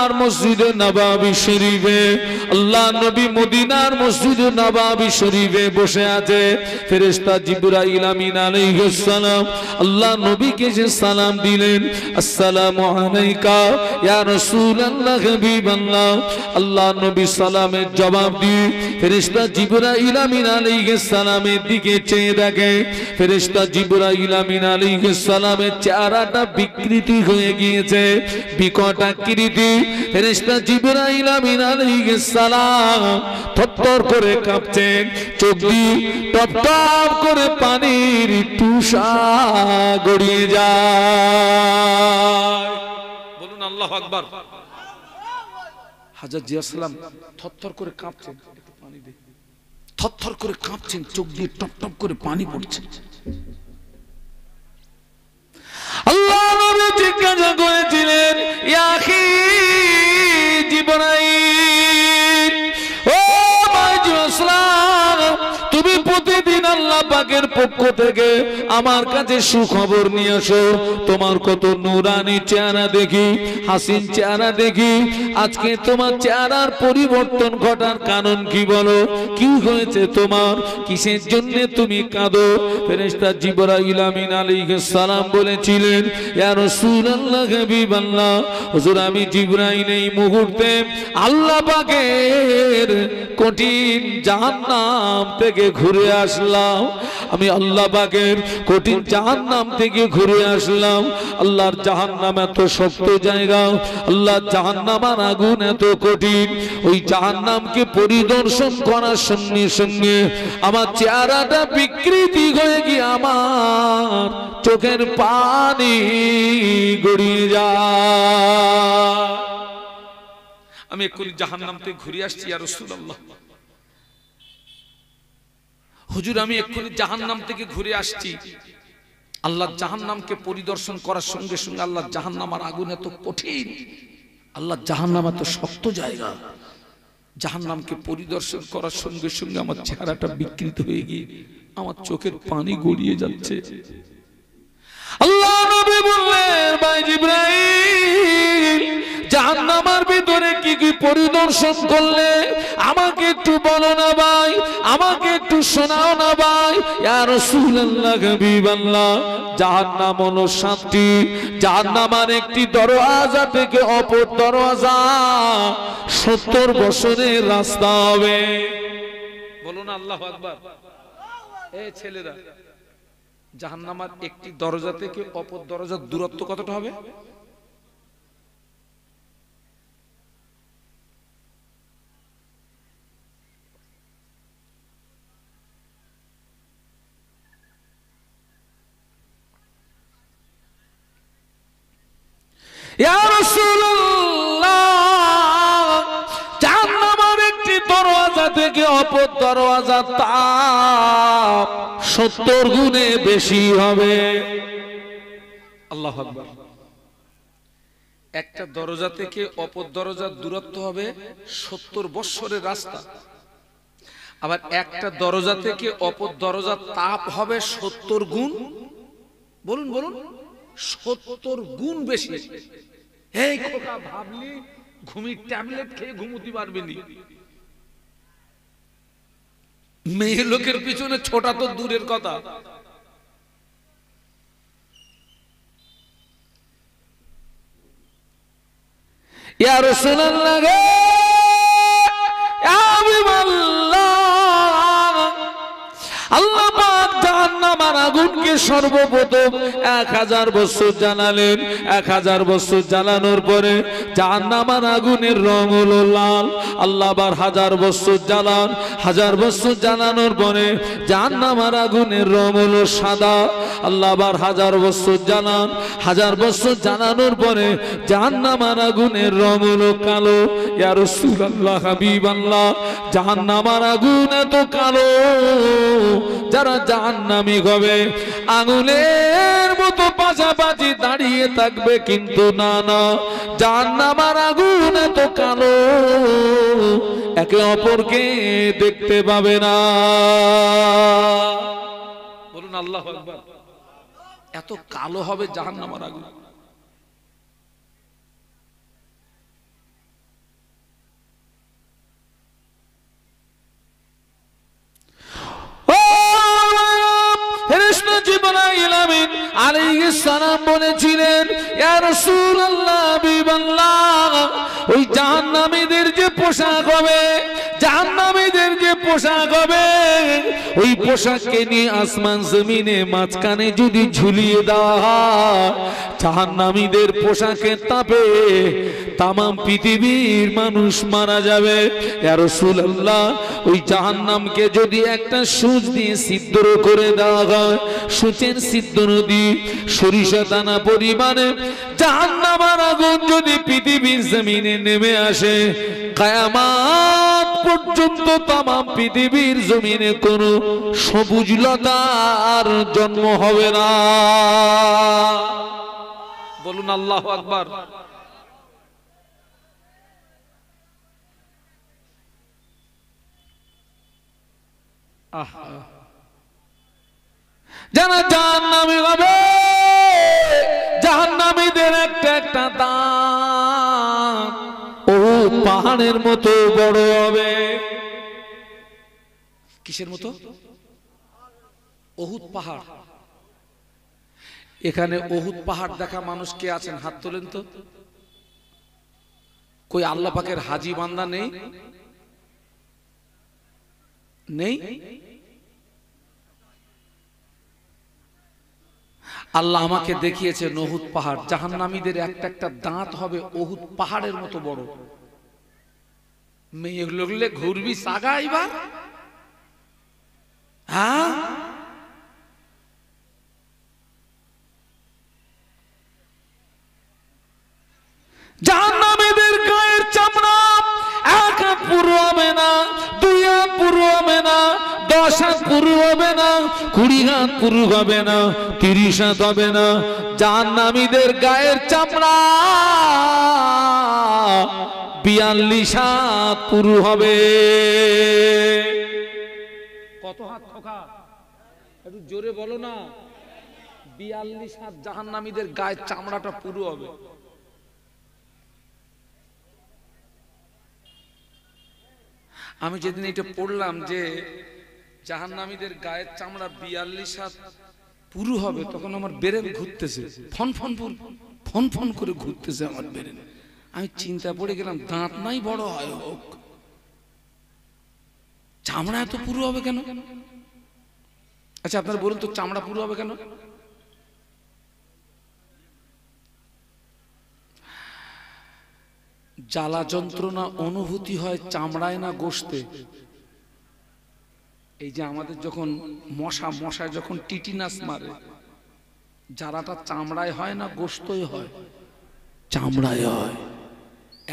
মদিনার মসজিদে নববী শরীফে, আল্লাহ নবী মদিনার মসজিদে নববী শরীফে বসে আছে। ফেরেশতা জিবরাইল আমিন আলাইহিস সালাম আল্লাহ নবীকে যে সালাম দিলেন, আসসালামু আলাইকা ইয়া রাসূলুল্লাহ হাবিবাল্লাহ। আল্লাহ নবী সালামের জবাব দিয়ে ফেরেশতা জিবরাইল আমিন আলাইহিস সালামের দিকে চেয়ে দেখে, ফেরেশতা জিবরাইল আমিন আলাইহিস সালামের চেহারাটা বিকৃতি হয়ে গিয়েছে, বিকট আকৃতি। ফেরেশতা জিবরাইল আমিন আলাইহিস সালাম থরথর করে কাঁপছেন, চোখ দিয়ে টপ টপ করে পানির তুষা গড়িয়ে যায়। বলুন আল্লাহু আকবার। হযরত জিয়া সালাম থরথর করে কাঁপছেন, একটু পানি দে, থরথর করে কাঁপছেন, চোখ দিয়ে টপ টপ করে পানি পড়ছে। আল্লাহ নবী জিজ্ঞাসা করেছিলেন, ইয়া আখি জিবরাইল, ও ভাই জিয়াসলাম, তুমি প্রতিদিন আল্লাহ পাকের পক্ষ থেকে আমার কাছে সুখবর নিয়ে আসো। তোমার কত নূরানি চেহারা দেখি, হাসিন চেহারা দেখি, আজকে তোমার চেহারার পরিবর্তন ঘটার কারণ কি বলো? কি হয়েছে তোমার? কিসের জন্য তুমি কাঁদো? ফেরেশতা জিবরাইল আমিন আলাইহিস সালাম বলেছিলেন, ইয়া রাসূলুল্লাহ হাবিবাল্লাহ, হুজুর আমি জিবরাইল এই মুহূর্তে আল্লাহ পাকের কঠিন জাহান্নাম থেকে ঘুরে আসলাম। আমি আল্লাহ পাকের কঠিন জাহান্নাম থেকে ঘুরে আসলাম। আল্লাহর জাহান্নাম এত শক্ত জায়গা, আল্লাহর জাহান্নামের আগুন এত কঠিন। ওই জাহান্নামকে পরিদর্শন করার সঙ্গে সঙ্গে আমার চেহারাটা বিকৃতি হয়ে গিয়ে আমার চোখের পানি গড়িয়ে যায়। আমি এক্ষুনি জাহান্নাম থেকে ঘুরে আসছি ইয়া রাসূলুল্লাহ। হুজুর আমি এক্ষুনি জাহান্নাম থেকে ঘুরে আসছি। আল্লাহ জাহান্নামকে পরিদর্শন করার সঙ্গে সঙ্গে আল্লাহ জাহান্নামের আগুন এত কঠিন, আল্লাহ জাহান্নাম এত শক্ত জায়গা, জাহান্নামকে পরিদর্শন করার সঙ্গে সঙ্গে আমার চেহারাটা বিকৃত হয়ে গিয়ে আমার চোখের পানি গড়িয়ে যাচ্ছে। আল্লাহ নবী বললেন, ভাই জিবরাইল, জাহান্নামের ভিতরে কি কি পরিদর্শন করলে আমাকে একটু বলো না ভাই, আমাকে একটু শোনাও না ভাই। ইয়া রাসূলুল্লাহ হাবিবাল্লাহ, জাহান্নাম হলো 7টি, জাহান্নামের একটি দরওয়াজা থেকে অপর দরওয়াজা 70 বছরের রাস্তা হবে। বলুন আল্লাহু আকবার। এই ছেলেরা, জাহান্নামের একটি দরজা থেকে অপর দরজার দূরত্ব কতটা হবে? ইয়া রাসূলুল্লাহ, জাহান্নামের একটি দরওয়াজা থেকে অপর দরওয়াজা তাপ 70 গুণে বেশি হবে। আল্লাহু আকবার। একটা দরজা থেকে অপর দরজার দূরত্ব হবে 70 বছরের রাস্তা। আবার একটা দরজা থেকে অপর দরজার তাপ হবে 70 গুণ। বলুন বলুন, 70 গুণ বেশি। এই খোকা ভাবলি ঘুমির ট্যাবলেট খেয়ে ঘুমোতে পারবি নি? মেয়ে লোকের পিছনে ছোটা তো দূরের কথা। ইয়া রাসূলুল্লাহ, ইয়া হাবিবাল্লাহ, আল্লাহ পাক জাহান্নামের আগুনকে সর্বপ্রথম 1000 বছর জ্বালালেন। 1000 বছর জ্বালানোর পরে জাহান্নামের আগুনের রং হলো লাল। আল্লাহ আবার 1000 বছর জ্বালান। 1000 বছর জ্বালানোর পরে জাহান্নামের আগুনের রং হলো সাদা। আল্লাহ আবার 1000 বছর জ্বালান। 1000 বছর জ্বালানোর পরে জাহান্নামের আগুনের রং হলো কালো। ইয়া রাসূলুল্লাহ হাবিবাল্লাহ, জাহান্নামের আগুন এত কালো, যারা জাহান্নামী হবে আগুনের মতো পাশাপাশি দাঁড়িয়ে থাকবে, কিন্তু না না, জাহান্নামের আগুন এত কালো একে অপরকে দেখতে পাবে না। বলুন আল্লাহু আকবার। এত কালো হবে জাহান্নামের আগুন। আলামিন আলাইহিস সালাম বলেছিলেন, ইয়া রাসূলুল্লাহ হাবিবাল্লাহ, ওই জাহান্নামীদের যে পোশাক হবে, জাহান্নামীদের যে পোশাক হবে, ওই পোশাককে নিয়ে আসমান জমিনে মাঝখানে যদি ঝুলিয়ে দেওয়া হয়, জাহান্নামীদের পোশাকের তাপে তামাম পৃথিবীর মানুষ মারা যাবে। ইয়া রাসূলুল্লাহ, ওই জাহান্নামকে যদি একটা সূচ দিয়ে ছিদ্র করে দেওয়া হয়, সূচের ছিদ্র দিয়ে সরিষা দানা পরিমাণে জাহান্নামের আগুন যদি পৃথিবীর জমিনে নেমে আসে, কিয়ামত পর্যন্ত তামাম পৃথিবীর জমিনে কোনো সবুজ লতার জন্ম হবে না। বলুন আল্লাহু আকবার। যারা জাহান্নামী হবে, জাহান্নামীদের একটা একটা দাঁত উহুদ পাহাড়ের মতো বড় হবে। কিসের মতো? উহুদ পাহাড়। এখানে উহুদ পাহাড় দেখা মানুষ কে আছেন? হাত তোলেন তো। কই আল্লাহ পাকের হাজী বান্দা নেই? নেই? আল্লাহ আমাকে দেখিয়েছে উহুদ পাহাড়, জাহান্নামীদের একটা একটা দাঁত হবে উহুদ পাহাড়ের মতো বড়। মেয়ে লগলে ঘুরবি সাগা এবার। হ্যাঁ, জাহান্নামীদের গায়ের চামড়া এক হাত পুরো হবে না, 2 হাত পুরো হবে না, 10 হাত পুরো হবে না, 20 হাত পুরো হবে না, 30 হাত হবে না। জাহান্নামীদের গায়ের চামড়া 42 হাত পুরো হবে। কত হাত খোকা? একটু জোরে বলো না। 42 হাত জাহান্নামীদের গায়ের চামড়াটা পুরো হবে। আমি যেদিন এটা পড়লাম যে জাহান্নামীদের গায়ের চামড়া 42 হাত পুরো হবে, তখন আমার ব্রেন ঘুরতেছে, ফন ফন ফন ফন করে ঘুরতেছে আমার ব্রেন। আমি চিন্তা পড়ে গেলাম, দাঁত নাই বড় হয় হোক, চামড়া এত পুরো হবে কেন? আচ্ছা আপনারা বলুন তো, চামড়া পুরো হবে কেন? জ্বালা যন্ত্রণা অনুভূতি হয় চামড়ায় না গোশতে? এই যে আমাদের যখন মশায় যখন টিটিনাস মারে, জ্বালাটা চামড়ায় হয় না গোশতই হয়? চামড়ায় হয়।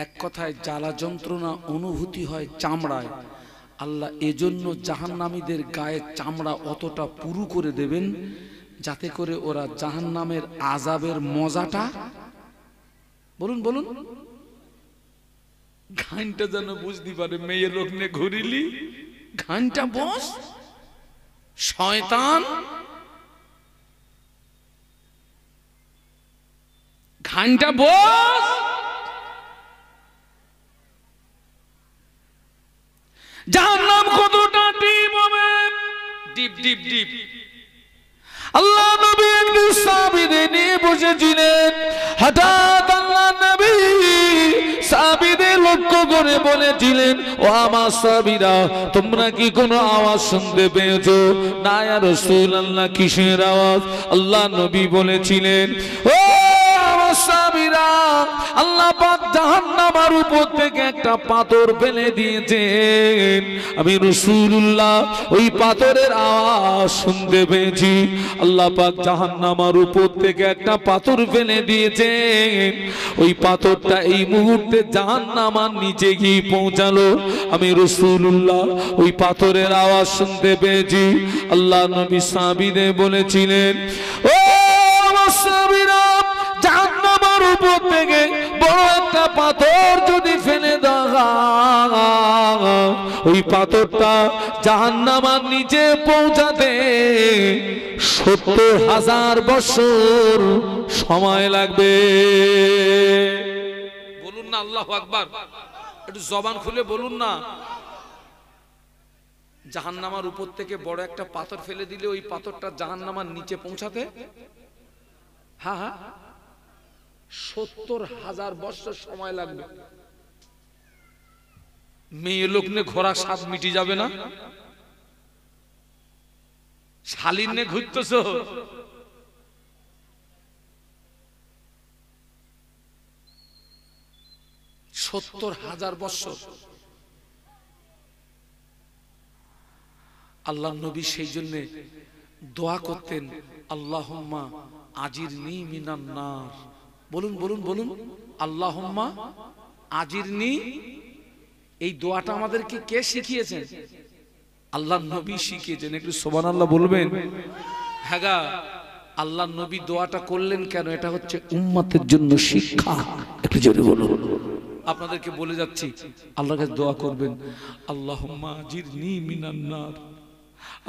এক কথায় জ্বালা যন্ত্রণা অনুভূতি হয় চামড়ায়। আল্লাহ এজন্য জাহান্নামীদের গায়ে চামড়া অতটা পুরু করে দেবেন যাতে করে ওরা জাহান্নামের আযাবের মজাটা, বলুন বলুন, ঘানটা যেন বুঝতে পারে। মেয়ের লোক নে ঘুরিলি, ঘানটা বস, শয়তান ঘানটা বস। জাহান্নাম কতটা ডিপ হবে, ডিপ ডিপ ডিপ। আল্লাহ নবী একদিন সাহাবীদের নিয়ে বসেছিলেন, হঠাৎ আল্লাহ নবী সাহাবীদের লক্ষ্য করে বলেছিলেন, ও আমার সাহাবীরা, তোমরা কি কোনো আওয়াজ শুনতে পেয়েছো? না ইয়া রাসূলুল্লাহ, কিসের আওয়াজ? আল্লাহ নবী বলেছিলেন, ও আমার সাহাবীরা, আল্লাহ পাক জাহান্নামের উপর থেকে একটা পাথর ফেলে দিয়েছেন। আমি রাসূলুল্লাহ ওই পাথরের আওয়াজ শুনতে পেয়েছি। আল্লাহ পাক জাহান্নামের উপর থেকে একটা পাথর ফেলে দিয়েছেন। ওই পাথরটা এই মুহূর্তে জাহান্নামের নিচে গিয়ে পৌঁছালো। আমি রাসূলুল্লাহ ওই পাথরের আওয়াজ শুনতে পেয়েছি। আল্লাহ নবী সাহাবীদের বলেছিলেন, ও আমার সাহাবীরা, জাহান্নামের উপর থেকে বড় একটা পাথর যদি ফেলে দেওয়া, ওই পাথরটা জাহান্নামের নিচে পৌঁছাতে 70,000 বছর সময় লাগবে। বলুন না আল্লাহু আকবার, একটু জবান খুলে বলুন না। জাহান্নামার উপর থেকে বড় একটা পাথর ফেলে দিলে ওই পাথরটা জাহান্নামার নিচে পৌঁছাতে হ্যাঁ 70,000 বছর সময় লাগবে। মেয়ে লোক নে ঘোরা স্বাদ মিটি যাবে না? শালীন নে ঘুরতেছ, 70,000 বছর। আল্লাহ নবী সেই জন্য দোয়া করতেন, আল্লাহুম্মা আজিরনি মিনান নার। বলুন বলুন বলুন, আল্লাহুম্মা আজিরনি। এই দোয়াটা আমাদেরকে কে শিখিয়েছেন? আল্লাহ নবী শিখিয়েছেন। একটু সুবহানাল্লাহ বলবেন? হ্যাঁ গা, আল্লাহ নবী দোয়াটা করলেন কেন? এটা হচ্ছে উম্মতের জন্য শিক্ষা। একটু জোরে বলুন। আপনাদেরকে বলে যাচ্ছি, আল্লাহর কাছে দোয়া করবেন, আল্লাহুম্মা আজিরনি মিনান নার।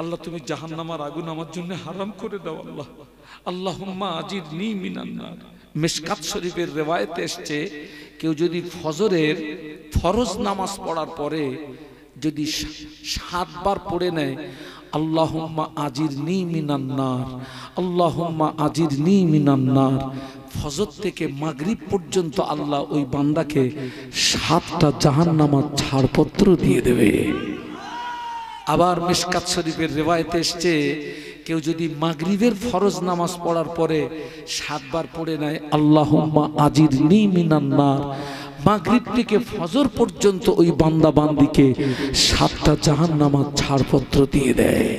আল্লাহ তুমি জাহান্নামের আগুন আমার জন্য হারাম করে দাও আল্লাহ। আল্লাহুম্মা আজিরনি মিনান নার। মিশকাত শরীফের রিওয়ায়েতে এসেছে, কেউ যদি ফজরের ফরজ নামাজ পড়ার পরে যদি 7 বার পড়ে নেয়, আল্লাহুম্মা আজিরনি মিনান নার, আল্লাহুম্মা আজিরনি মিনান নার, ফজর থেকে মাগরিব পর্যন্ত আল্লাহ ওই বান্দাকে 7টা জাহান্নামের ছাড়পত্র দিয়ে দেবে। আবার মিশকাত শরীফের রিওয়ায়েতে এসেছে, কেউ যদি মাগরিবের ফরজ নামাজ পড়ার পরে 7 বার পড়ে নেয়, আল্লাহুম্মা আজিরনি মিনান নার, মাগরিব থেকে ফজর পর্যন্ত ওই বান্দা বান্দিকে 7টা জাহান্নামের ছাড়পত্র দিয়ে দেয়।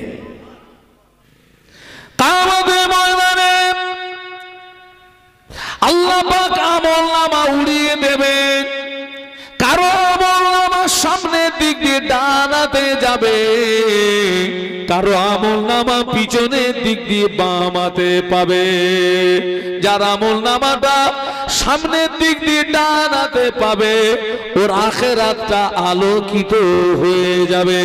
কিয়ামতের ময়দানে আল্লাহ পাক আমলনামা উড়িয়ে দেবেন। কারো আমলনামা সামনের দিক দিয়ে ডানাতে যাবে, কারো আমলনামা পিছনের দিক দিয়ে বামাতে পাবে। যার আমলনামাটা সামনের দিক দিয়ে ডানাতে পাবে, ওর আখিরাতটা আলোকিত হয়ে যাবে।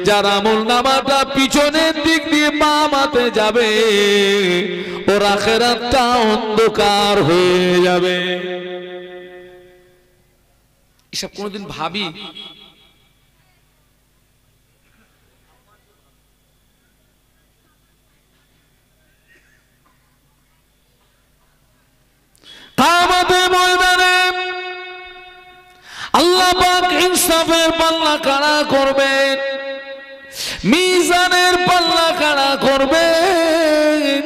যার আমলনামাটা পিছনের দিক দিয়ে বামাতে যাবে, ওর আখিরাতটা অন্ধকার হয়ে যাবে। এসব কোনদিন ভাবি? কিয়ামতের ময়দানে আল্লাহ পাক ইনসাফের পাল্লা খাড়া করবেন, মিজানের পাল্লা খাড়া করবেন।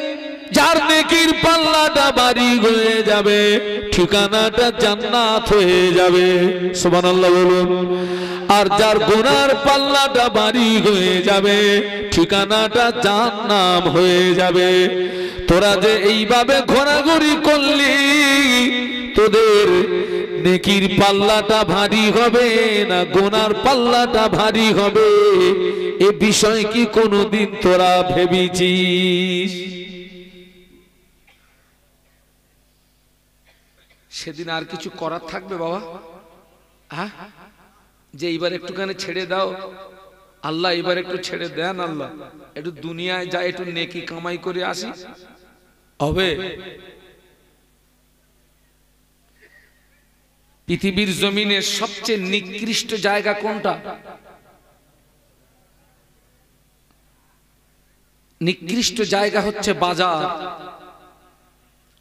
যার নেকির পাল্লাটা ভারী হয়ে যাবে, ঠিকানাটা জান্নাত হয়ে যাবে। সুবহানাল্লাহ বলুন। আর যার গুনার পাল্লাটা ভারী হয়ে যাবে, ঠিকানাটা জাহান্নাম হয়ে যাবে। তোরা যে এইভাবে ঘোরাঘুরি করলি, তোদের নেকির পাল্লাটা ভারী হবে না গুনার পাল্লাটা ভারী হবে, এ বিষয় কি কোনোদিন তোরা ভেবেছিস? সেদিন আর কিছু করার থাকবে বাবা? হ্যাঁ, যে এইবার একটুখানি ছেড়ে দাও আল্লাহ, এবার একটু ছেড়ে দেন আল্লাহ, একটু দুনিয়ায় যা একটু নেকি কামাই করে আসি, হবে? পৃথিবীর জমিনের সবচেয়ে নিকৃষ্ট জায়গা কোনটা? নিকৃষ্ট জায়গা হচ্ছে বাজার।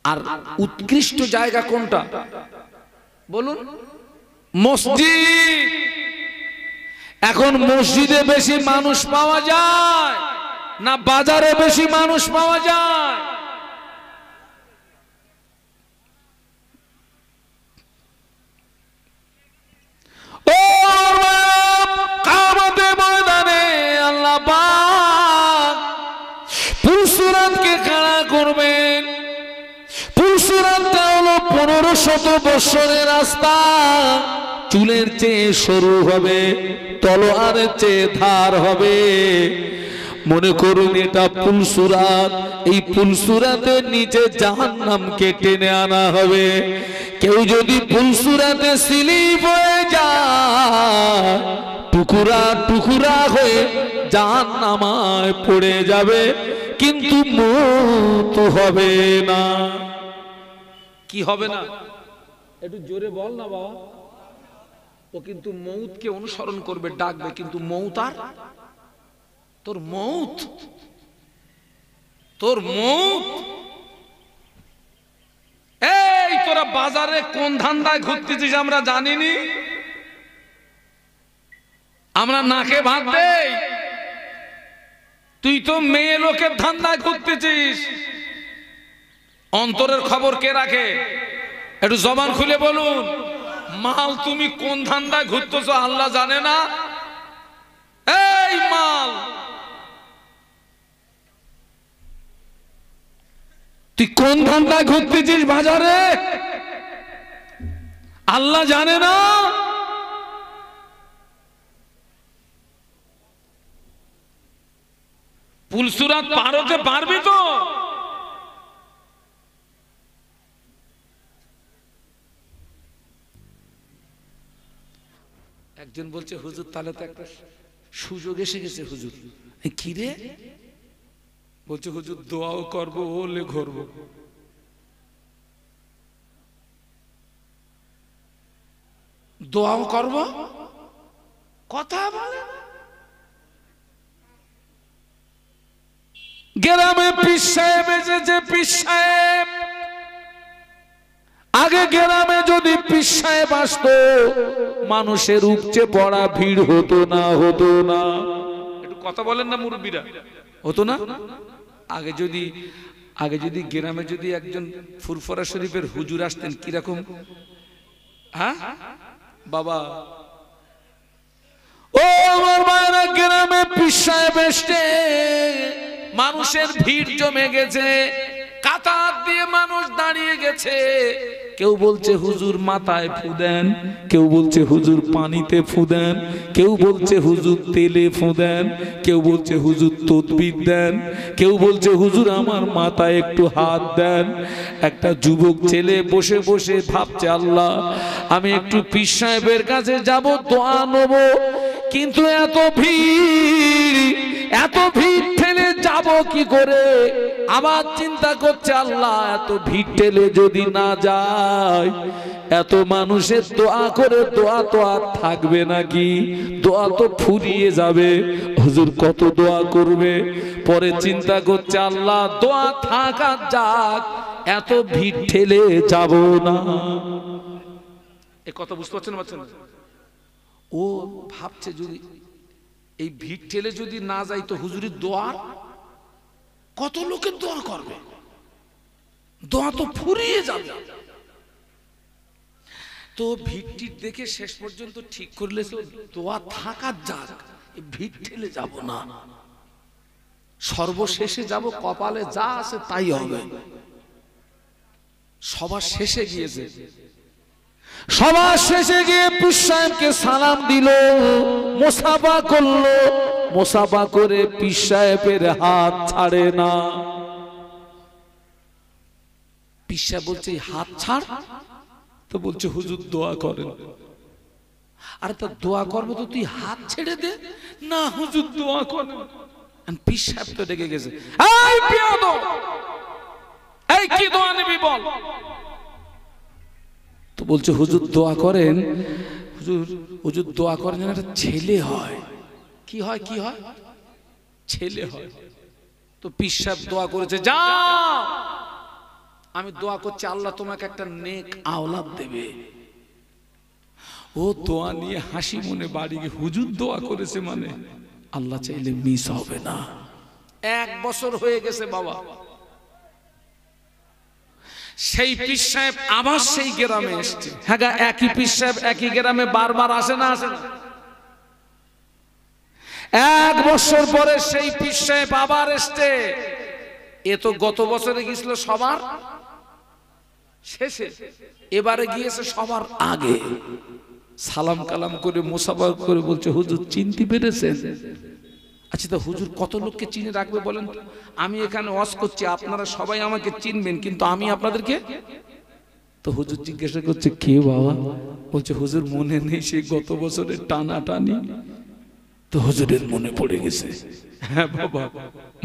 আর উৎকৃষ্ট জায়গা কোনটা বলুন? মসজিদ। এখন মসজিদে বেশি মানুষ পাওয়া যায় না বাজারে বেশি মানুষ পাওয়া যায়? ও কিয়ামতের ময়দানে আল্লাহ পাক পুরসুরাতকে খাড়া করবেন। পুরসুরাতটা হলো 1500 বছরের রাস্তা। চুলের চেয়ে সরু হবে, তলোয়ারের চেয়ে ধার হবে। মনে করুন এটা পুলসুরাত। এই পুলসুরাতের নিচে জাহান্নামকে টেনে আনা হবে। কেউ যদি পুলসুরাতে স্লিপ হয়ে যায়, টুকরা টুকরা হয়ে জাহান্নামায় পড়ে যাবে, কিন্তু মওত হবে না। কি হবে না? একটু জোরে বল না বাবা। ও কিন্তু মৌতকে অনুসরণ করবে, ডাকবে, কিন্তু মৌত আর তোর মৌত, তোর মৌত। এই তোরা বাজারে কোন ধান্দায় ঘুরতেছিস আমরা জানিনি? আমরা নাকে ভাত দেই, তুই তো মেয়ে লোকের ধান্দায় ঘুরতেছিস। অন্তরের খবর কে রাখে? একটু জবান খুলে বলুন। মাল তুমি কোন ধান্দায় ঘুরতেছো আল্লাহ জানে না? এই মাল তুই কোন ধান্দায় ঘুরতেছিস বাজারে আল্লাহ জানে না? পুলসুরাত পার হতে পারবি তো? একজন বলছে হুজুর তাহলে তো একটা সুযোগ এসে গেছে। হুজুর কি রে? বলছে হুজুর দোয়াও করবো, ওলে ঘুরবো। দোয়াও করবো, কথা বলে। গ্রামে পীর সাহেব এসেছে। পীর সাহেব আগে গ্রামে যদি পীর সাহেব আসতো মানুষের উপচে পড়া ভিড় হতো না, হতো না। একটু কথা বলেন না মুরব্বীরা, হতো না? আগে যদি গ্রামে যদি একজন ফুরফুরা শরীফের হুজুর আসতেন কিরকম? হ্যাঁ বাবা, ও আমার মায়েরা, গ্রামে পীর সাহেব এসছে, মানুষের ভিড় জমে গেছে, কাতার দিয়ে মানুষ দাঁড়িয়ে গেছে। কেউ বলছে হুজুর মাথায় ফু দেন, কেউ বলছে হুজুর পানিতে ফু দেন, কেউ বলছে হুজুর তেলে ফু দেন, কেউ বলছে হুজুর তদবির দেন, কেউ বলছে হুজুর আমার মাথায় একটু হাত দেন। একটা যুবক ছেলে বসে বসে ভাবছে আল্লাহ আমি একটু পীর সাহেবের কাছে যাব, দোয়া নেব, কিন্তু এত ভিড় ঠেলে যাব কি করে? আবার চিন্তা করছে আল্লাহ এত ভিড় ঠেলে যদি না যায়, এত মানুষের দোয়া করে দোয়া তো আর থাকবে নাকি? দোয়া তো ফুরিয়ে যাবে। হুজুর কত দোয়া করবে? পরে চিন্তা করছে আল্লাহ দোয়া থাকা যাক, এত ভিড় ঠেলে যাব না। এ কথা বুঝতে পারছেন না? ও ভাবছে যদি এই ভিড় ঠেলে যদি না যাই তো হুজুরের দোয়া, কত লোকের দোয়া করবে, দোয়া তো ফুরিয়ে যাবে। তো ভিড় দেখে শেষ পর্যন্ত ঠিক করলে দোয়া থাকা যাক, ভিড় ঠেলে যাব না, সর্বশেষে যাব, কপালে যা আছে তাই হবে। সবার শেষে গিয়েছে, সবার শেষে গিয়ে পীর সাহেবকে সালাম দিল, মুসাফা করলো, মুসাফা করে পীর সাহেবের হাত ছাড়ে না। পীর সাহেব বলছে হাত ছাড়, তো বলছে হুজুর দোয়া করেন। আরে তা দোয়া করবো তো তুই হাত ছেড়ে দে না। হুজুর দোয়া করেন। পীর সাহেব তো ডেকে গেছে, এই বেয়াদব, এই কি দোয়া নিবি বল? তো বলছে হুজুর দোয়া করেন, হুজুর দোয়া করেন যেন একটা ছেলে হয়। কি হয়? কি হয়? ছেলে হয়। তো পীর সাহেব দোয়া করেছে, যা আমি দোয়া করছি আল্লাহ তোমাকে একটা নেক আওলাদ দেবে। ও দোয়া নিয়ে হাসি মনে বাড়ি গিয়ে, হুজুর দোয়া করেছে মানে আল্লাহ চাইলে মিস হবে না। 1 বছর হয়ে গেছে বাবা। সেই পীর সাহেব আবার সেই গ্রামে এসছে। হ্যাঁ, একই পীর সাহেব একই গ্রামে বারবার আসে না? আসে না? 1 বছর পরে সেই পীর সাহেব আবার এসছে। এ তো গত বছরে গিয়েছিল সবার শেষে, এবারে গিয়েছে সবার আগে। সালাম কালাম করে মুসাফা করে বলছে হুজুর চিনতে পেরেছেন? আচ্ছা তো হুজুর কত লোককে চিনে রাখবে বলেন? আমি এখানে ওয়াজ করছি, আপনারা সবাই আমাকে চিনবেন, কিন্তু আমি আপনাদেরকে। তো হুজুর জিজ্ঞাসা করছে কে বাবা? বলছে হুজুর মনে নেই সেই গত বছরের টানা টানি? তো হুজুরের মনে পড়ে গেছে। হ্যাঁ বাবা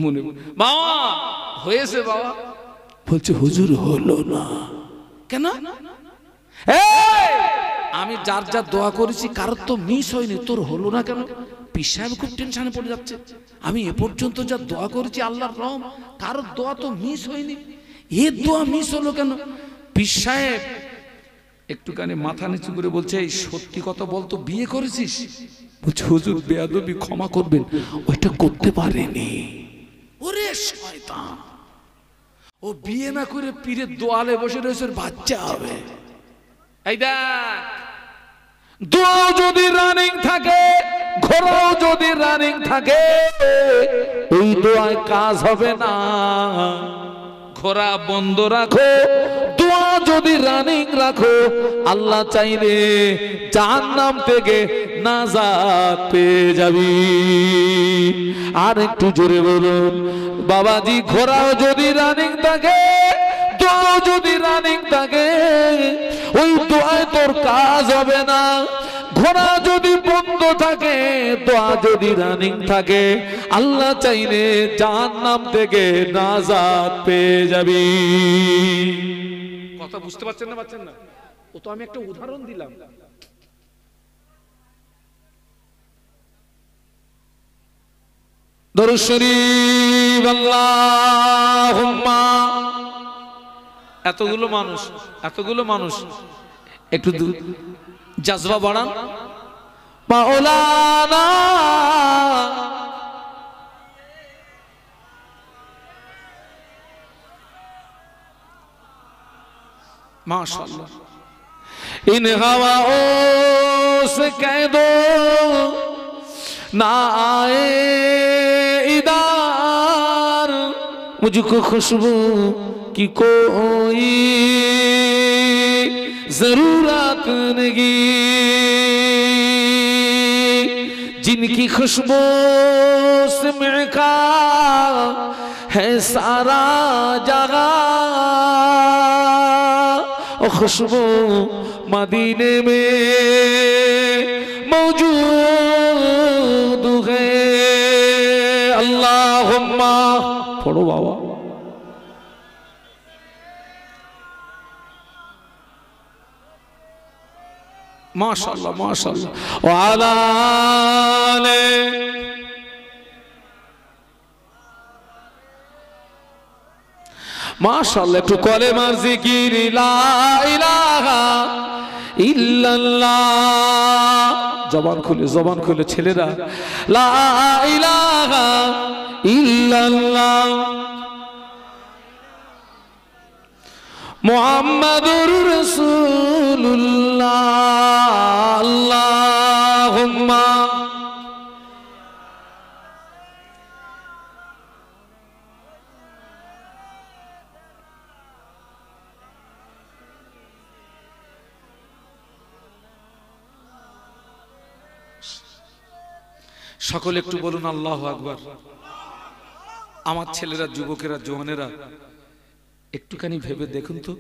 মনে, বাবা হয়েছে বাবা। বলছে হুজুর হলো না কেন? আমি যার যা দোয়া করেছি কারোর তো মিস হয়নি, তোর হলো না কেন? পীর সাহেব খুব টেনশনে পড়ে যাচ্ছে, আমি এ পর্যন্ত যা দোয়া করেছি আল্লাহর রহম, কারোর দোয়া তো মিস হয়নি, এর দোয়া মিস হলো কেন? পীর সাহেব একটুখানি মাথা নিচু করে বলছে, এই সত্যি কথা বলতো, বিয়ে করেছিস? বলছে হুজুর বেয়াদবি ক্ষমা করবেন, ওইটা করতে পারেনি। ওরে শয়তান, ও বিয়ে না করে পীরের দোয়ালে বসে রয়েছে, বাচ্চা হবে। এই দেখ, দোয়াও যদি রানিং থাকে, ঘোড়াও যদি রানিং থাকে, ওই দোয়ায় কাজ হবে না। ঘোড়া বন্ধ রাখো, দোয়া যদি রানিং রাখো, আল্লাহ চাইলে জাহান্নাম থেকে নাজাত পেয়ে যাবি। আর একটু জোরে বলুন বাবাজি, ঘোড়াও যদি রানিং থাকে, দোয়াও যদি রানিং থাকে, ওই দোয়ায় তোর কাজ হবে না। ঘোড়া যদি বন্ধ থাকে, দোয়া যদি রানিং থাকে, আল্লাহ চাইলে জাহান্নাম থেকে নাজাত পেয়ে যাবি। কথা বুঝতে পারছেন না? পারছেন না? ও তো আমি একটা উদাহরণ দিলাম। দরুদ শরীফ আল্লাহুম্মা। এতগুলো মানুষ একটু জাজবা বাড়ান। মাওলানা माशाअल्लाह, इन हवाओं से कह दो ना आए इधर, मुझको खुशबू की कोई जरूरत नहीं, जिनकी खुशबू से महका है सारा जगह, खुशबू मदीने में मौजूद है। अल्लाहुम्मा पढ़ो बाबा। माशाअल्लाह माशाअल्लाह। वाला माशाअल्लाह। একটু কলেমার জিকির, লা ইলাহা ইল্লাল্লাহ। জবান খুলে ছেলেরা, লা ইলাহা ইল্লাল্লাহ মুহাম্মাদুর রাসূলুল্লাহ। আল্লাহুম্মা সকলে একটু বলুন আল্লাহু আকবার। আমার ছেলেরা, যুবকেরা, জওয়ানেরা একটুখানি ভেবে দেখুন তো,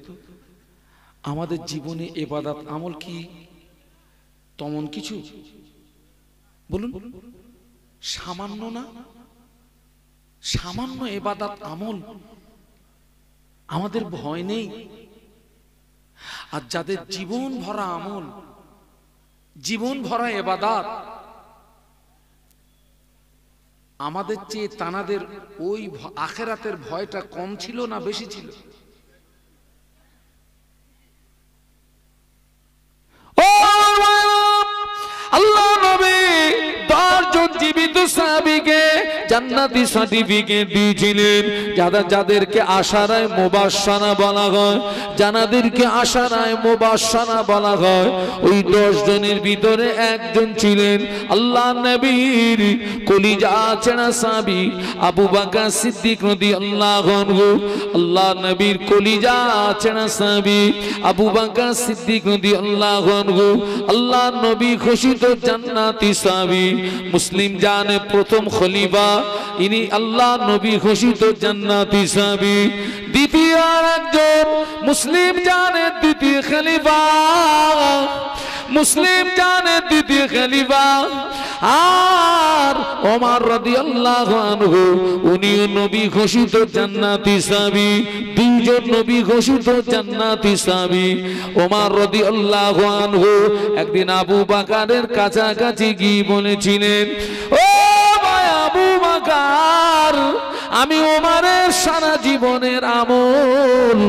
আমাদের জীবনে ইবাদত আমল কি তেমন কিছু? বলুন, সামান্য না? সামান্য ইবাদত আমল আমাদের ভয় নেই। আর যাদের জীবন ভরা আমল, জীবন ভরা ইবাদত, আমাদের চেয়ে তানাদের ওই আখিরাতের ভয়টা কম ছিল না বেশি ছিল? আল্লাহ নবী 10 জন জীবিত সাহাবীকে জান্নাতি সার্টিফিকেট দিয়েছিলেন, যাদেরকে আশারায়ে মুবাশশারা বলা হয়, যাদেরকে আশারায়ে মুবাশশারা বলা হয়। ওই 10 জনের ভিতরে একজন ছিলেন আল্লাহ নবীর কলিজা চেনা সাহাবী আবু বকর সিদ্দিক রাদিয়াল্লাহু আনহু। আল্লাহ নবীর কলিজা চেনা সাহাবী আবু বকর সিদ্দিক রাদিয়াল্লাহু আনহু, আল্লাহ নবী ঘোষিত জান্নাতি সাহাবী, মুসলিম জানে প্রথম খলিফা, ইনি আল্লাহ নবী ঘোষিত জান্নাতি সাহাবী। দ্বিতীয় একজন মুসলিম জানে দ্বিতীয় খলিফা, মুসলিম জানে দ্বিতীয় খলিফা, আর ওমর রাদিয়াল্লাহু আনহু, উনিও নবী ঘোষিত জান্নাতি সাহাবী। 2 দুইজন নবী ঘোষিত জান্নাতি সাহাবী ওমর রাদিয়াল্লাহু আনহু একদিন আবু বকরের কাছাকাছি গিয়ে বলেছিলেন, ও ভাই আবু বকর, আমি ওমরের সারা জীবনের আমল,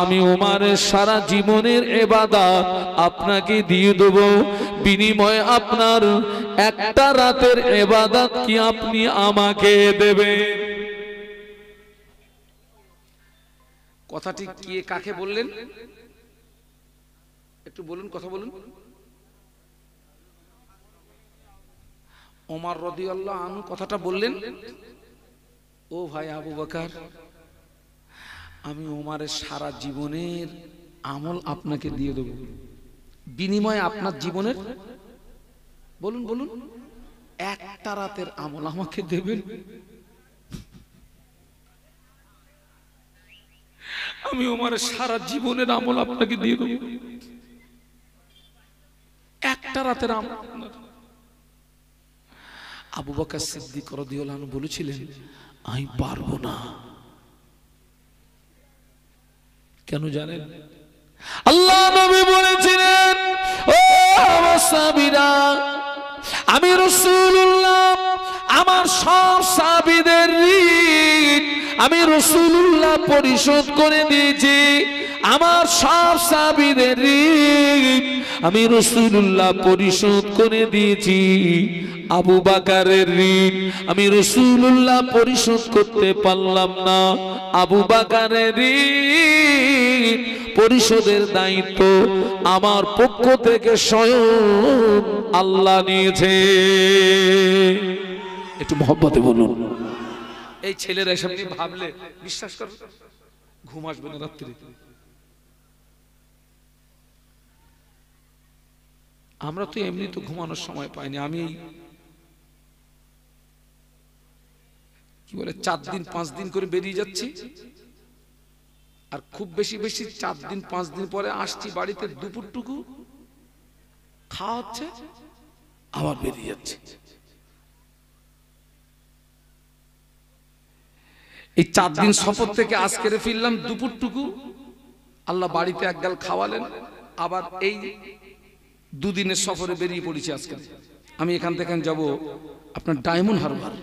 আমি ওমরের সারা জীবনের ইবাদত আপনাকে দিয়ে দেব, বিনিময়ে আপনার একটা রাতের ইবাদত কি আপনি আমাকে দেবেন? কথাটি কে কাকে বললেন একটু বলুন, কথা বলুন। ওমর রাদিয়াল্লাহু আনহু কথাটা বললেন, ও ভাই আবু বকর, আমি ওমরের সারা জীবনের আমল আপনাকে দিয়ে দেব, বিনিময়ে আপনার জীবনের, বলুন বলুন, একটা রাতের আমল আমাকে দেবেন। আমি ওমরের সারা জীবনের আমল আপনাকে দিয়ে দেব, একটা রাতের আমল। আবু বকর সিদ্দিক রাদিয়াল্লাহু আনহু বলেছিলেন, আমি পারবো না। কেন জানেন? আল্লাহ নবী বলেছিলেন, ও আমার সাহাবীরা, আমি রাসূলুল্লাহ আমার সব সাহাবীদের ঋণ আমি রাসূলুল্লাহ পরিশোধ করে দিয়েছি, আমার সব সাহাবীদের ঋণ আমি রাসূলুল্লাহ পরিশোধ করে দিয়েছি। আবু বকরের ঋণ আমি রাসূলুল্লাহ পরিশোধ করতে পারলাম না, আবু বকরের ঋণ পরিশোধের দায়িত্ব আমার পক্ষ থেকে স্বয়ং আল্লাহ নিয়েছে। একটু মহব্বতে বলুন। এই ছেলেরা এসব নিয়ে ভাবলে বিশ্বাস কর ঘুম আসবে না রাত্রি। আমরা তো এমনি তো ঘুমানোর সময় পাইনি। আমি কি বলে 4 দিন 5 দিন করে বেরিয়ে যাচ্ছি, আর খুব বেশি 4 দিন 5 দিন পরে আসছি বাড়িতে, দুপুরটুকু খাওয়া হচ্ছে, আবার বেরিয়ে যাচ্ছে। এই 4 দিন সফর থেকে আজকে ফিরলাম, দুপুরটুকু আল্লাহ বাড়িতে একগাল খাওয়ালেন, আবার এই 2 দিনের সফরে বেরিয়ে পড়েছি। আজকে আমি এখান থেকে যাব আপনার ডায়মন্ড হারবার।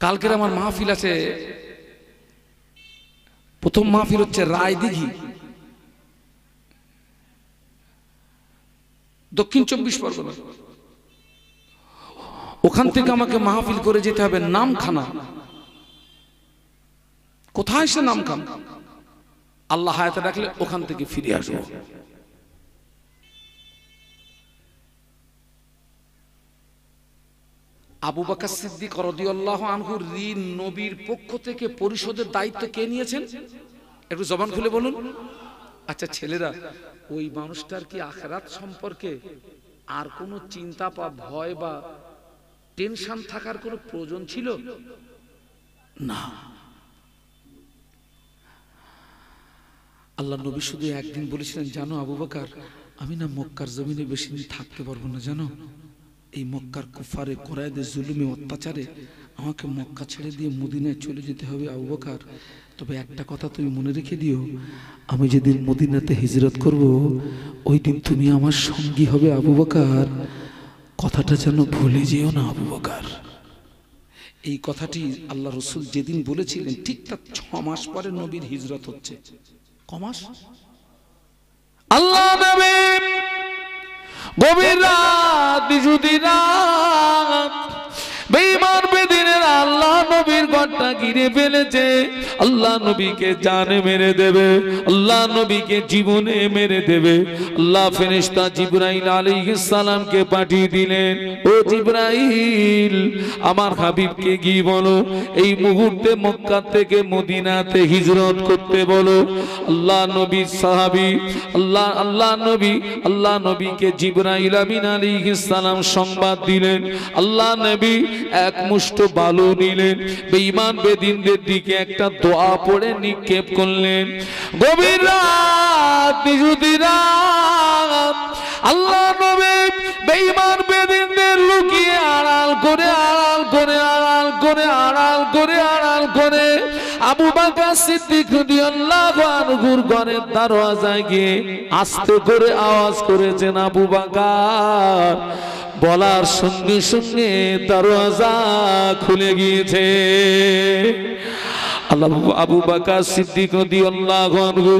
কালকের আমার মাহফিল আছে, প্রথম মাহফিল হচ্ছে রায়দিঘি, দক্ষিণ 24 পরগনা। ওখান থেকে আমাকে মাহফিল করে যেতে হবে নামখানা। কোথায় সে নামখানা? আল্লাহ হায়াতে রাখলে ওখান থেকে ফিরে আসবো। আবু বকর সিদ্দিক রাদিয়াল্লাহু আনহুর ঋণ নবীর পক্ষ থেকে পরিশোধের দায়িত্ব কে নিয়েছেন? একটু জবান খুলে বলুন। আচ্ছা ছেলেরা, ওই মানুষটার কি আখিরাত সম্পর্কে আর কোনো চিন্তা বা ভয় বা টেনশন থাকার কোনো প্রয়োজন ছিল না। আল্লাহ নবী শুধু একদিন বলেছিলেন, জানো আবু বকর, আমি না মক্কার জমিনে বেশি দিন থাকতে পারবো না, জানো এই মক্কার কুফারে কুরাইশদের জুলুমে অত্যাচারে আমাকে মক্কা ছেড়ে দিয়ে মদিনায় চলে যেতে হবে আবু বকর। তবে একটা কথা তুমি মনে রেখে দিও, আমি যেদিন মদিনাতে হিজরত করব ওই দিন তুমি আমার সঙ্গী হবে আবু বকর, কথাটা যেন ভুলে যেও না আবু বকর। এই কথাটি আল্লাহ রসুল যেদিন বলেছিলেন ঠিক তার 6 মাস পরে নবীর হিজরত হচ্ছে। কমাস আল্লাহ নবী গভীর রাত যদি রাত বেঈমান বেদিনের আল্লাহ নবীর ঘরটা ঘিরে ফেলেছে। আল্লাহ নবীকে জানে মেরে দেবে, আল্লাহ নবীকে জীবনে মেরে দেবে। আল্লাহ ফেরেশতা জিবরাইল আলাইহিস সালামকে পাঠিয়ে দিলেন, ও জিবরাইল আমার হাবিবকে গিয়ে বলো এই মুহূর্তে মক্কা থেকে মদিনাতে হিজরত করতে বলো। আল্লাহ নবীর সাহাবী আল্লাহ নবীকে জিবরাইল আমিন আলাইহিস সালাম সংবাদ দিলেন। আল্লাহ নবী এক মুষ্ঠ বালু নিলেন, বেঈমান বেদিনদের দিকে একটা দোয়া পড়ে নিক্ষেপ করলেন। গভীর রাত যদি রাত আল্লাহ নবী বেঈমান বেদিনদের লুকিয়ে আড়াল করে করে আবু বকর সিদ্দিক রাদিয়াল্লাহু আনহুর ঘরের দরওয়াজায় গিয়ে আস্তে করে আওয়াজ করেছেন আবু বকর। বলার সঙ্গে সঙ্গে দরওয়াজা খুলে গিয়েছে। আবু বকর সিদ্দিক রাদিয়াল্লাহু আনহু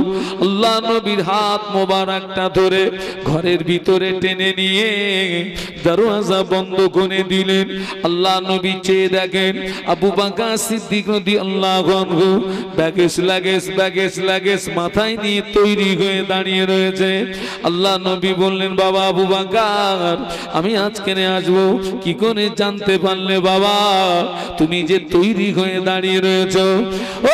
আল্লাহ নবীর হাত মোবারকটা ধরে ঘরের ভিতরে টেনে নিয়ে দরওয়াজা বন্ধ করে দিলেন। আল্লাহ নবী চেয়ে দেখেন আবু বকর সিদ্দিক রাদিয়াল্লাহু আনহু ব্যাগেজ মাথায় নিয়ে তৈরি হয়ে দাঁড়িয়ে রয়েছে। আল্লাহ নবী বললেন, বাবা আবু বকর, আমি আজকে আসবো কি করে জানতে পারলে বাবা তুমি যে তৈরি হয়ে দাঁড়িয়ে রয়েছো? ও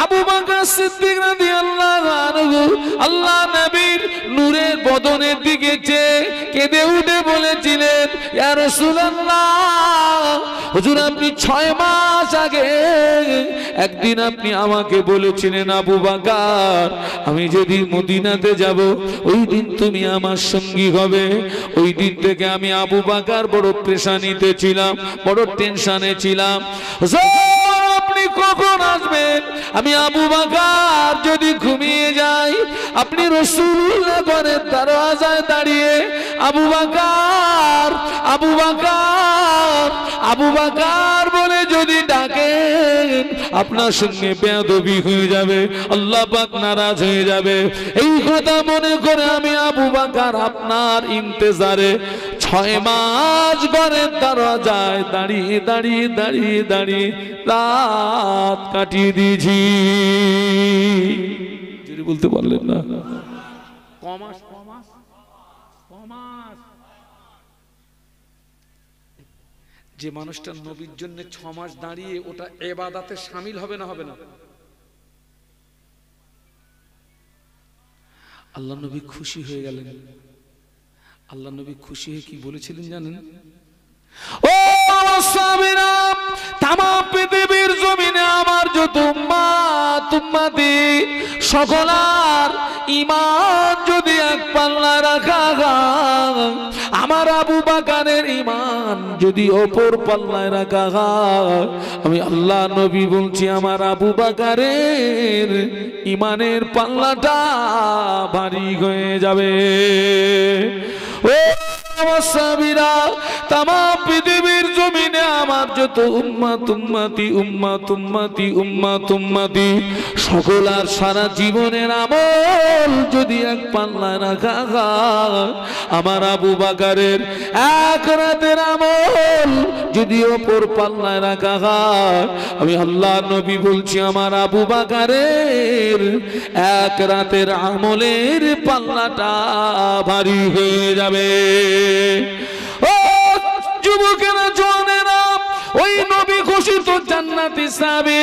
আবু বকর সিদ্দিক রাদিয়াল্লাহু আনহু আল্লাহ নবীর নূরের বদনের দিকে চেয়ে কেঁদে উঠে বলেছিলেন, ইয়া রাসূলুল্লাহ, হুজুর আপনি 6 মাস আগে একদিন আপনি আমাকে বলেছিলেন আবু বকর আমি যদি মদিনাতে যাব ওই দিন তুমি আমার সঙ্গী হবে। ওই দিন থেকে আমি আবু বকর বড় পেরেশানিতে ছিলাম, বড় টেনশনে ছিলাম। আপনি কখন আসবেন? আমি আবু বকর যদি ঘুমিয়ে যাই আপনি রাসূলুল্লাহ ঘরের দরওয়াজায় দাঁড়িয়ে আবু বকর আবু বকর আবু বকর বলে যদি ডাকেন আপনার সঙ্গে বেয়াদবি হয়ে যাবে, আল্লাহ পাক নারাজ হয়ে যাবে। এই কথা মনে করে আমি আবু বকর আপনার ইন্তজারে 6 মাস ঘরের দরওয়াজায় দাঁড়িয়ে রাত কাটিয়ে দিয়েছি। যদি বলতে পারলেন না কমাস যে মানুষটা নবীর জন্য 6 মাস দাঁড়িয়ে ওটা ইবাদতে শামিল হবে না? হবে না? আল্লাহ নবী খুশি হয়ে গেলেন। আল্লাহ নবী খুশি হয়ে কি বলেছিলেন জানেন? ও সাহাবীরা, তামাম পৃথিবীর জমিনে আমার যত উম্মত উম্মতি সকলার ঈমান যদি এক পাল্লায় রাখা হয়, আমার আবু বকরের ঈমান যদি অপর পাল্লায় রাখা হয়, আমি আল্লাহ নবী বলছি আমার আবু বকরের ঈমানের পাল্লাটা ভারী হয়ে যাবে। ও সাহাবীরা, তামাম পৃথিবীর জমিনে আমার যত উম্মতি সকলার সারা জীবনের আমল যদি এক পাল্লায় রাখা হয়, আমার আবু বকরের এক রাতের আমল যদি অপর পাল্লায় রাখা হয়, আমি আল্লাহ নবী বলছি আমার আবু বকরের এক রাতের আমলের পাল্লাটা ভারী হয়ে যাবে। ও যুবকেরা, জওয়ানেরা, ওই নবী ঘোষিত জান্নাতি সাহাবী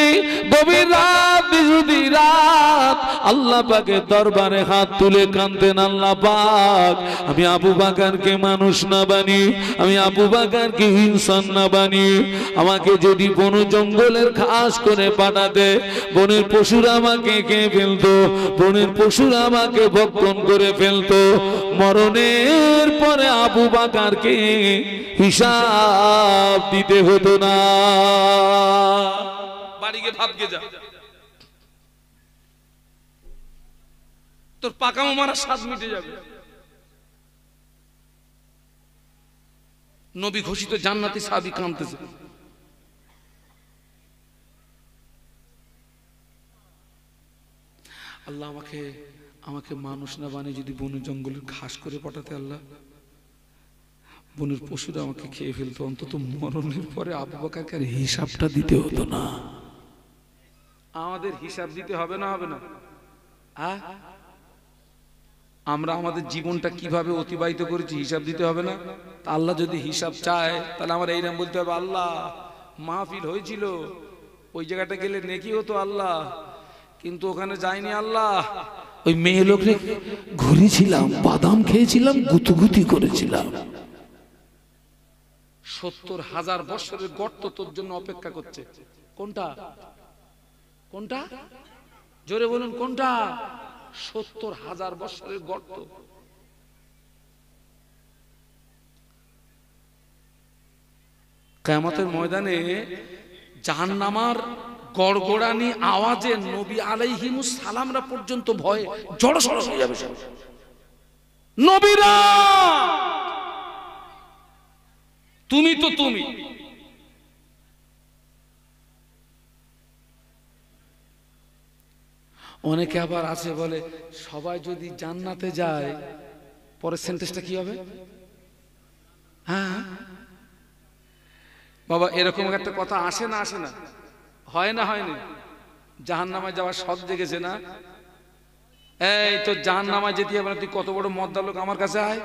গভীর রাত বিরোধী রাত আল্লাহ পাকের দরবারে হাত তুলে কাঁদতেন, আল্লাহ পাক আমি আবু বকরকে মানুষ না বানিয়ে, আমি আবু বকরকে ইনসান না বানিয়ে, আমাকে যদি বন জঙ্গলের ঘাস করে পাঠাতে, বনের পশুরা আমাকে খেয়ে ফেলতো, বনের পশুরা আমাকে ভক্ষণ করে ফেলতো, মরণের পরে আবু বকরকে হিসাব দিতে হতো না। বাড়িকে ভাবকে যা, তোর পাকামো মারা স্বাদ মিটে যাবে। নবী ঘোষিত জান্নাতি সাহাবী কাঁদতেছে। আল্লাহ আমাকে মানুষ না বানিয়ে যদি বন জঙ্গলের ঘাস করে পাঠাতে, আল্লাহ বনের পশুরা আমাকে খেয়ে ফেলতো, অন্তত মরণের পরে আবু বকরকে হিসাবটা দিতে হতো না। আমাদের হিসাব দিতে হবে না? হবে না? আমরা আমাদের জীবনটা কিভাবে অতিবাহিত করেছি হিসাব দিতে হবে না? আল্লাহ যদি হিসাব চায় তাহলে আমরা এইরকম বলতে হবে, আল্লাহ মাহফিল হয়েছিল, ওই জায়গাটা গেলে নেকি হতো আল্লাহ, কিন্তু ওখানে যাইনি আল্লাহ, ওই মেয়ে লোকরে ঘুরেছিলাম, বাদাম খেয়েছিলাম, গুতুগুতি করেছিলাম। 70,000 বছরের গর্ত তোর জন্য অপেক্ষা করছে। কোনটা? কোনটা? জোরে বলুন কোনটা? 70,000 বছরের গর্ত। কিয়ামতের ময়দানে জাহান্নামার গড়গড়ানি আওয়াজে নবী আলাইহিমুস সালামরা পর্যন্ত ভয়ে জড়সড় হয়ে যাবে। নবীরা তুমি তো তুমি, অনেকে আবার আছে বলে সবাই যদি জান্নাতে যায় পরের সেন্টেন্সটা কি হবে? হ্যাঁ বাবা, এরকম একটা কথা আসে না, আসে না, হয় না, হয়নি? জাহান্নামায় যাওয়ার শখ জেগেছে না? এই তো জাহান্নামায় যেতে হবে না, তুই কত বড় মদ্দা লোক, আমার কাছে আয়,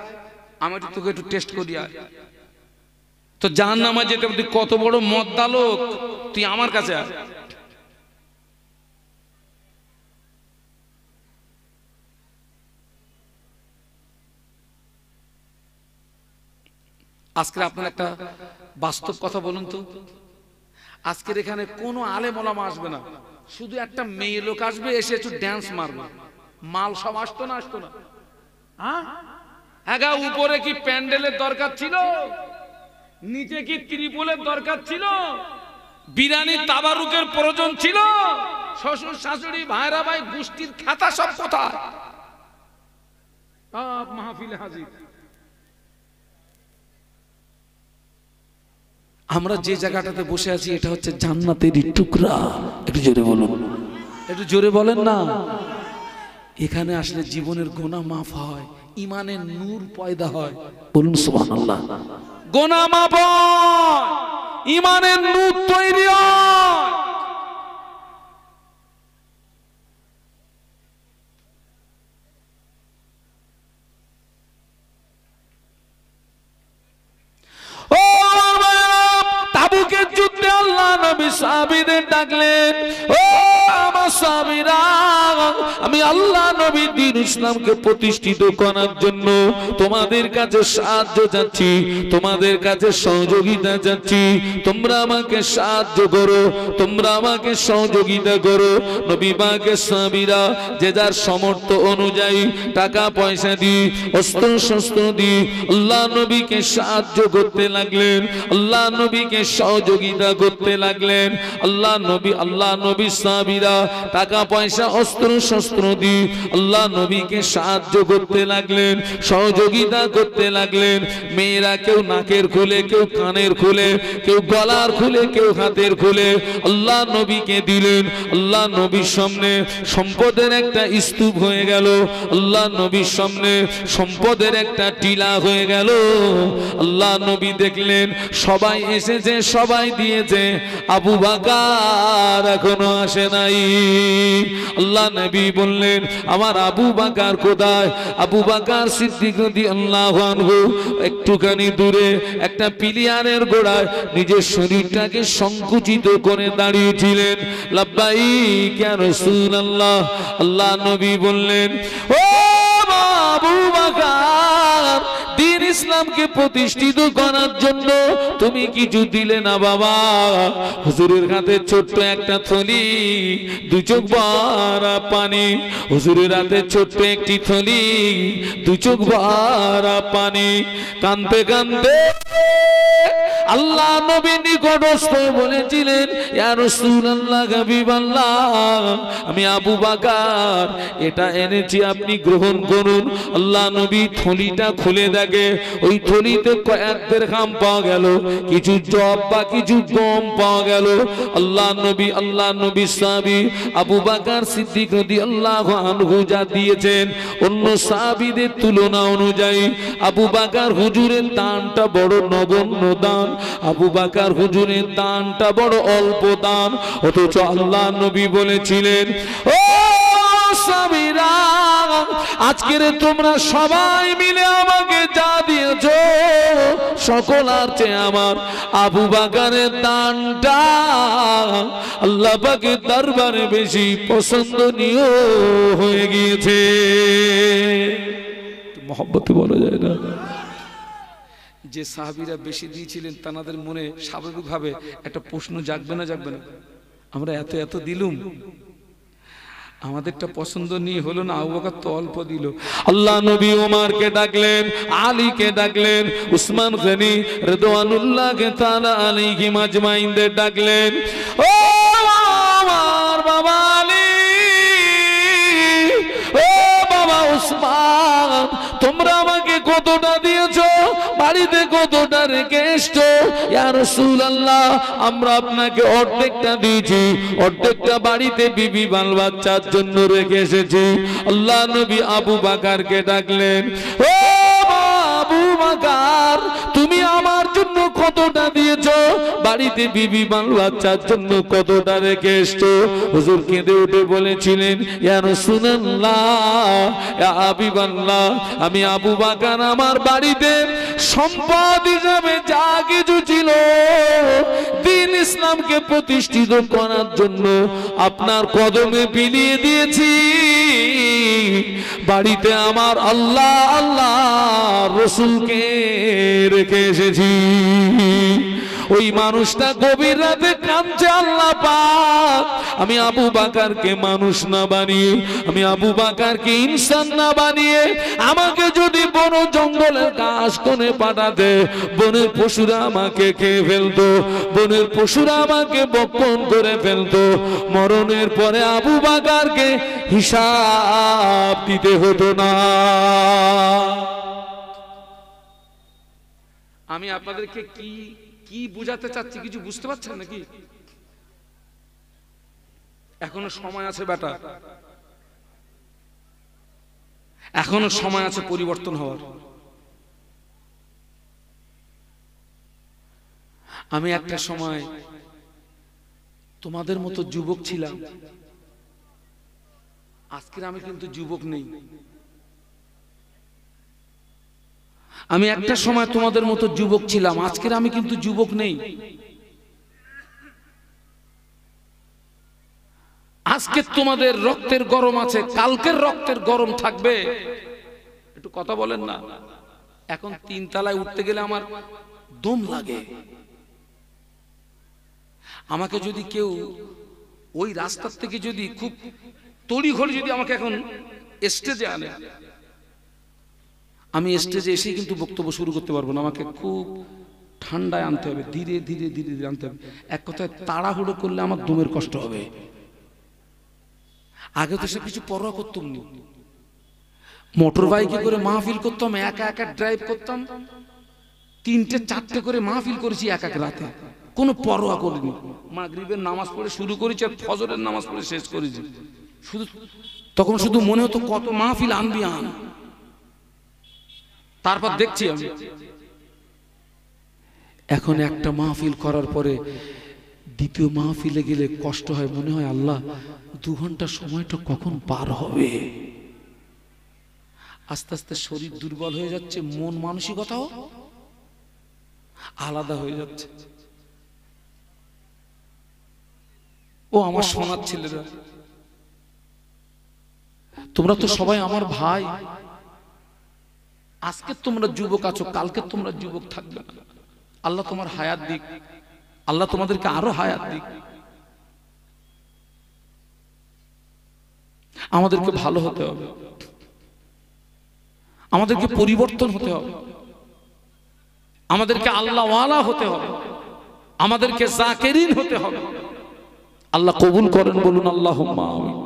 আমি তোকে একটু টেস্ট করি। আয় তো জাহান্নামায় যেতে হবে, তুই কত বড় মদ্দা লোক, তুই আমার কাছে আয়। আজকে আপনার একটা বাস্তব কথা বলুন তো, আজকের এখানে কোনো আলেম ওলামা আসবে না, শুধু একটা মেয়ে লোক আসবে, এসে একটু ড্যান্স মারবে। মাল সব আসতো না, আসতো না? হ্যাঁ, উপরে কি প্যান্ডেলের দরকার ছিল? নিচে কি ত্রিপলের দরকার ছিল? বিরানি তাবারুকের প্রয়োজন ছিল? শ্বশুর শাশুড়ি ভাইরা ভাই গোষ্ঠীর খাতা সব কোথায়? মাহফিলে হাজির। আমরা যে জায়গাটাতে বসে আছি এটা হচ্ছে জান্নাতেরই টুকরা। একটু জোরে বলুন, একটু জোরে বলেন না। এখানে আসলে জীবনের গুনাহ মাফ হয়, ইমানের নূর পয়দা হয়। বলুন সুবহানাল্লাহ। গুনাহ মাফ হয়, ইমানের নূর তৈরি হয়। তাবুকের যুদ্ধে আল্লাহ নবী সাহাবীদের ডাকলেন, ও আমার সাহাবীরা, আমি আল্লাহ নবী দ্বীন ইসলামকে প্রতিষ্ঠিত করার জন্য তোমাদের কাছে সাহায্য চাচ্ছি, তোমাদের কাছে সহযোগিতা চাচ্ছি, তোমরা আমাকে সাহায্য করো, তোমরা আমাকে সহযোগিতা করো। নবী পাকের সাহাবীরা যে যার সামর্থ্য অনুযায়ী টাকা পয়সা দিয়ে, অস্ত্র শস্ত্র দিয়ে আল্লাহ নবীকে সাহায্য করতে লাগলেন, আল্লাহ নবীকে সহযোগিতা করতে লাগলেন। আল্লাহ নবী সাহাবীরা টাকা পয়সা অস্ত্র শস্ত্র দিয়ে আল্লাহ নবীকে সাহায্য করতে লাগলেন, সহযোগিতা করতে লাগলেন। মেয়েরা কেউ নাকের খুলে, কেউ কানের খুলে, কেউ গলার খুলে, কেউ হাতের খুলে আল্লাহ নবীকে দিলেন। আল্লাহ নবীর সামনে সম্পদের একটা স্তূপ হয়ে গেল, আল্লাহ নবীর সামনে সম্পদের একটা টিলা হয়ে গেল। আল্লাহ নবী দেখলেন সবাই এসেছে, সবাই দিয়েছে, আবু বকর এখনো আসে নাই। আল্লাহ নবী বললেন, আমার আবু বকর কোথায়? আবু বকর সিদ্দিক রাদিয়াল্লাহু আনহু একটুখানি দূরে একটা পিলিয়ারের গোড়ায় নিজের শরীরটাকে সংকুচিত করে দাঁড়িয়েছিলেন। লাব্বাইক ইয়া রাসূলুল্লাহ। আল্লাহ নবী বললেন, ও আবু বকর, দ্বীন ইসলামকে প্রতিষ্ঠিত করার জন্য তুমি কিছু দিলে না বাবা। হুজুরের হাতে ছোট্ট একটা থলি, দু চোখ ভরা পানি। হুজুরের হাতে ছোট্ট একটি থলি, দু চোখ ভরা পানি। কাঁদতে কাঁদতে আল্লাহ নবী নিকটস্থ বলেছিলেন, ইয়া রাসূলুল্লাহ, হাবিবাল্লাহ, আমি আবু বকর এটা এনেছি, আপনি গ্রহণ করুন। আল্লাহ নবী থলিটা খুলে দেখে ওই থলিতে কয়েক দিরহাম পাওয়া গেল, কিছু জব বা কিছু গম পাওয়া গেল। আল্লাহ নবী সাহাবী আবু বকর সিদ্দিক রাদিয়াল্লাহু আনহু যা দিয়েছেন অন্য সাহাবীদের তুলনা অনুযায়ী আবু বকর হুজুরের দানটা বড় নগণ্য দান, আবু বকর হুজুরের দানটা বড় অল্প দান। অথচ আল্লাহ নবী বলেছিলেন, ও সাহাবীরা, আজকের তোমরা সবাই মিলে আমাকে যা দিয়েছো সকলার চেয়ে আমার আবু বকরের দানটা আল্লাহ পাকের দরবারে বেশি পছন্দনীয় হয়ে গিয়েছে। মহব্বতে বলা যায় না। যে সাহাবীরা বেশি দিয়েছিলেন তাদের মনে স্বাভাবিকভাবে একটা প্রশ্ন জাগবে না, জাগবে না? আমরা এত দিলুম, আমাদেরটা পছন্দ নিয়ে হলো না, আবু বকর তো অল্প দিল। আল্লাহ নবী ওমরকে ডাকলেন, আলীকে ডাকলেন, উসমান গনি রিদওয়ানুল্লাহ তাআলা আলাইহিম আজমাইনদের ডাকলেন। ও আমার বাবা আলী, ও বাবা উসমান, তোমরা আমাকে কতটা দিয়েছো, বাড়িতে কতটা রেখে এসছো? ইয়া রাসূলুল্লাহ, আমরা আপনাকে অর্ধেকটা দিয়েছি, অর্ধেকটা বাড়িতে বিবি বাল বাচ্চার জন্য রেখে এসেছি। আল্লাহ নবী আবু বকরকে ডাকলেন, ও আবু বকর, তুমি আমার জন্য কতটা দিয়েছো, বাড়িতে বিবি বাল বাচ্চার জন্য কতটা রেখে এসছো? হুজুর কেঁদে উঠে বলেছিলেন, ইয়া রাসূলুল্লাহ, ইয়া হাবিবাল্লাহ, আমি আবু বকর আমার বাড়িতে সম্পদ হিসাবে যা কিছু ছিল দ্বীন ইসলামকে প্রতিষ্ঠিত করার জন্য আপনার কদমে বিলিয়ে দিয়েছি। বাড়িতে আমার আল্লাহ আল্লাহ রাসূলকে রেখে এসেছি। ওই মানুষটা গভীর রাতে কাঁদছে, আল্লাহ পাক, আমি আবু বকরকে মানুষ না বানিয়ে, আমি আবু বকরকে ইনসান না বানিয়ে, আমাকে যদি বন জঙ্গলের ঘাস কোণে পাঠাতে, বনের পশুরা আমাকে খেয়ে ফেলতো, বনের পশুরা আমাকে বপন করে ফেলতো, মরণের পরে আবু বকরকে হিসাব দিতে হতো না। আমি আপনাদেরকে কি কি বুঝাতে চাচ্ছি কিছু বুঝতে পারছেন নাকি? এখনো সময় আছে বেটা, এখনো সময় আছে পরিবর্তন হওয়ার। আমি একটা সময় তোমাদের মতো যুবক ছিলাম, আজকের আমি কিন্তু যুবক নেই। আমি একটা সময় তোমাদের মতো যুবক ছিলাম, আজকের আমি কিন্তু যুবক নেই। আজকে তোমাদের রক্তের গরম আছে, কালকের রক্তের গরম থাকবে। একটু কথা বলেন না। এখন 3 তলায় উঠতে গেলে আমার দম লাগে। আমাকে যদি কেউ ওই রাস্তার থেকে যদি খুব তড়িঘড়ি যদি আমাকে এখন স্টেজে আনে, আমি স্টেজে এসেই কিন্তু বক্তব্য শুরু করতে পারবো না। আমাকে খুব ঠান্ডায় আনতে হবে, ধীরে ধীরে ধীরে ধীরে আনতে হবে। এক কথায় তাড়াহুড়ো করলে আমার দমের কষ্ট হবে। আগে তো সে কিছু পরোয়া করতাম না, মোটর বাইকে করে মাহফিল করতাম, একা একা ড্রাইভ করতাম, 3টে 4টে করে মাহফিল করেছি এক এক রাতে, কোনো পরোয়া করিনি। মাগরিবের নামাজ পড়ে শুরু করেছি আর ফজরের নামাজ পড়ে শেষ করেছি। শুধু তখন শুধু মনে হতো কত মাহফিল আনবি আন। তারপর দেখছি আমি এখন একটা মাহফিল করার পরে দ্বিতীয় মাহফিলে গেলে কষ্ট হয়, মনে হয় আল্লাহ 2 ঘন্টা সময়টা কখন পার হবে। আস্তে আস্তে শরীর দুর্বল হয়ে যাচ্ছে, মন মানসিকতাও আলাদা হয়ে যাচ্ছে। ও আমার সোনার ছেলেরা, তোমরা তো সবাই আমার ভাই। আজকে তোমরা যুবক আছো, কালকে তোমরা যুবক থাকবে না। আল্লাহ তোমার হায়াত দিক, আল্লাহ তোমাদেরকে আরো হায়াত দিক। আমাদেরকে ভালো হতে হবে, আমাদেরকে পরিবর্তন হতে হবে, আমাদেরকে আল্লাহওয়ালা হতে হবে, আমাদেরকে জাকিরিন হতে হবে। আল্লাহ কবুল করেন, বলুন আল্লাহুম্মা আমিন।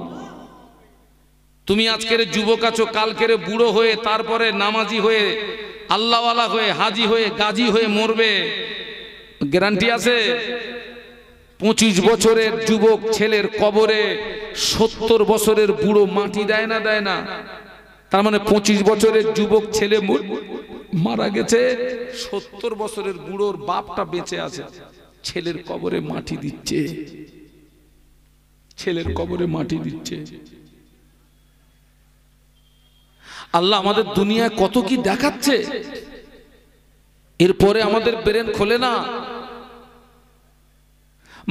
তুমি আজকের যুবক আছো, কালকের বুড়ো হয়ে তারপরে নামাজি হয়ে আল্লাহওয়ালা হয়ে হাজি হয়ে গাজী হয়ে মরবে, গ্যারান্টি আছে? 25 বছরের যুবক ছেলের কবরে 70 বছরের বুড়ো মাটি দেয় না? দেয় না? তার মানে 25 বছরের যুবক ছেলে মারা গেছে, 70 বছরের বুড়োর বাপটা বেঁচে আছে, ছেলের কবরে মাটি দিচ্ছে, ছেলের কবরে মাটি দিচ্ছে। আল্লাহ আমাদের দুনিয়ায় কত কি দেখাচ্ছে, এরপরে আমাদের ব্রেন খোলে না।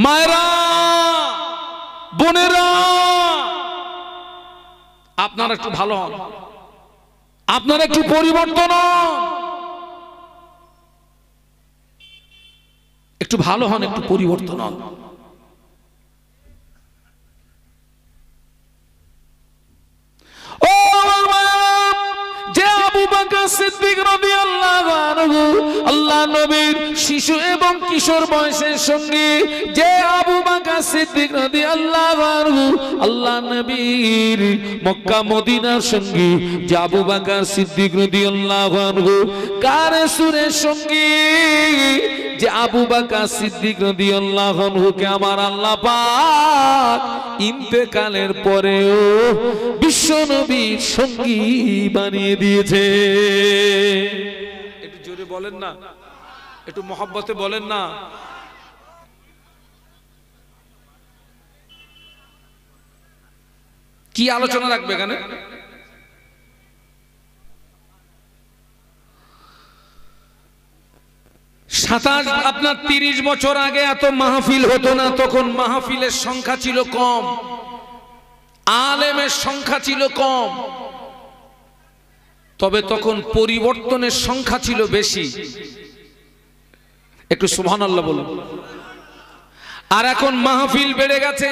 মায়েরা, বোনেরা, আপনারা একটু ভালো হন, আপনারা একটু পরিবর্তন হন, একটু ভালো হন, একটু পরিবর্তন হন। শিশু এবং কিশোর বয়সের সঙ্গী যে আবু বকর সিদ্দিক রাদিয়াল্লাহু আনহু, আল্লাহ নবীর মক্কা মদিনার সঙ্গী যে আবু বকর সিদ্দিক রাদিয়াল্লাহু আনহু, কার রাসূলের সঙ্গী যে আবু বকর সিদ্দিক রাদিয়াল্লাহু আনহুকে আমার আল্লাহ পাক ইন্তেকালের পরেও বিশ্ব নবীর সঙ্গী বানিয়ে দিয়েছে। একটু জোরে বলেন না, একটু মহব্বতে বলেন না। কি আলোচনা রাখবে এখানে? আপনার 30 বছর আগে এত মাহফিল হতো না, তখন মাহফিলের সংখ্যা ছিল কম, আলেমের সংখ্যা ছিল কম, তবে তখন পরিবর্তনের সংখ্যা ছিল বেশি। একটু সুবহানাল্লাহ বলুন। আর এখন মাহফিল বেড়ে গেছে,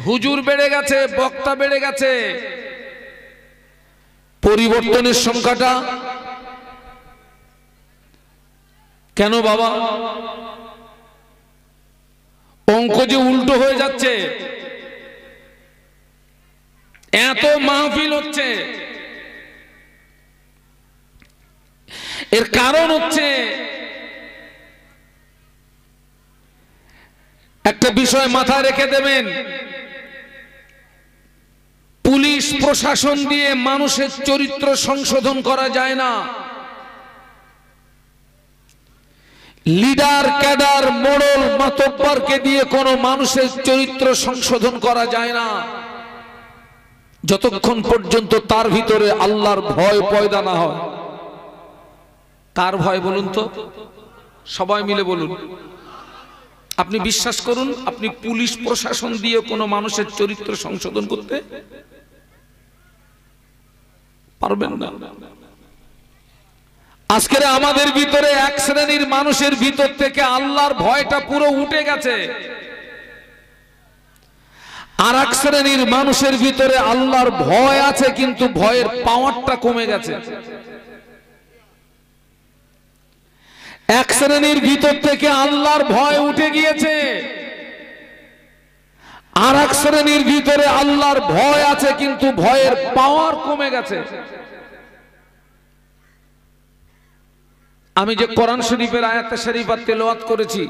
হুজুর বেড়ে গেছে, বক্তা বেড়ে গেছে, পরিবর্তনের সংখ্যাটা কেন বাবা? অঙ্ক যে উল্টো হয়ে যাচ্ছে, এত মাহফিল হচ্ছে, এর কারণ হচ্ছে একটা বিষয় মাথায় রেখে দেবেন, পুলিশ প্রশাসন দিয়ে মানুষের চরিত্র সংশোধন করা যায় না, লিডার ক্যাডার মোড়ল মাতব্বরকে দিয়ে কোনো মানুষের চরিত্র সংশোধন করা যায় না, যতক্ষণ পর্যন্ত তার ভিতরে আল্লাহর ভয় পয়দা না হয়। কার ভয় বলুন তো? সবাই মিলে বলুন। আপনি বিশ্বাস করুন, আপনি পুলিশ প্রশাসন দিয়ে কোনো মানুষের চরিত্র সংশোধন করতে পারবেন না। আজকের আমাদের ভিতরে এক শ্রেণীর মানুষের ভিতর থেকে আল্লাহর ভয়টা পুরো উঠে গেছে, আর এক শ্রেণীর মানুষের ভিতরে আল্লাহর ভয় আছে কিন্তু ভয়ের পাওয়ারটা কমে গেছে। এক শ্রেণীর ভিতর থেকে আল্লাহর ভয় উঠে গিয়েছে, আর এক শ্রেণীর ভিতরে আল্লাহর ভয় আছে কিন্তু ভয়ের পাওয়ার কমে গেছে। আমি যে কোরআন শরীফের আয়াত শরীফ তেলাওয়াত করেছি,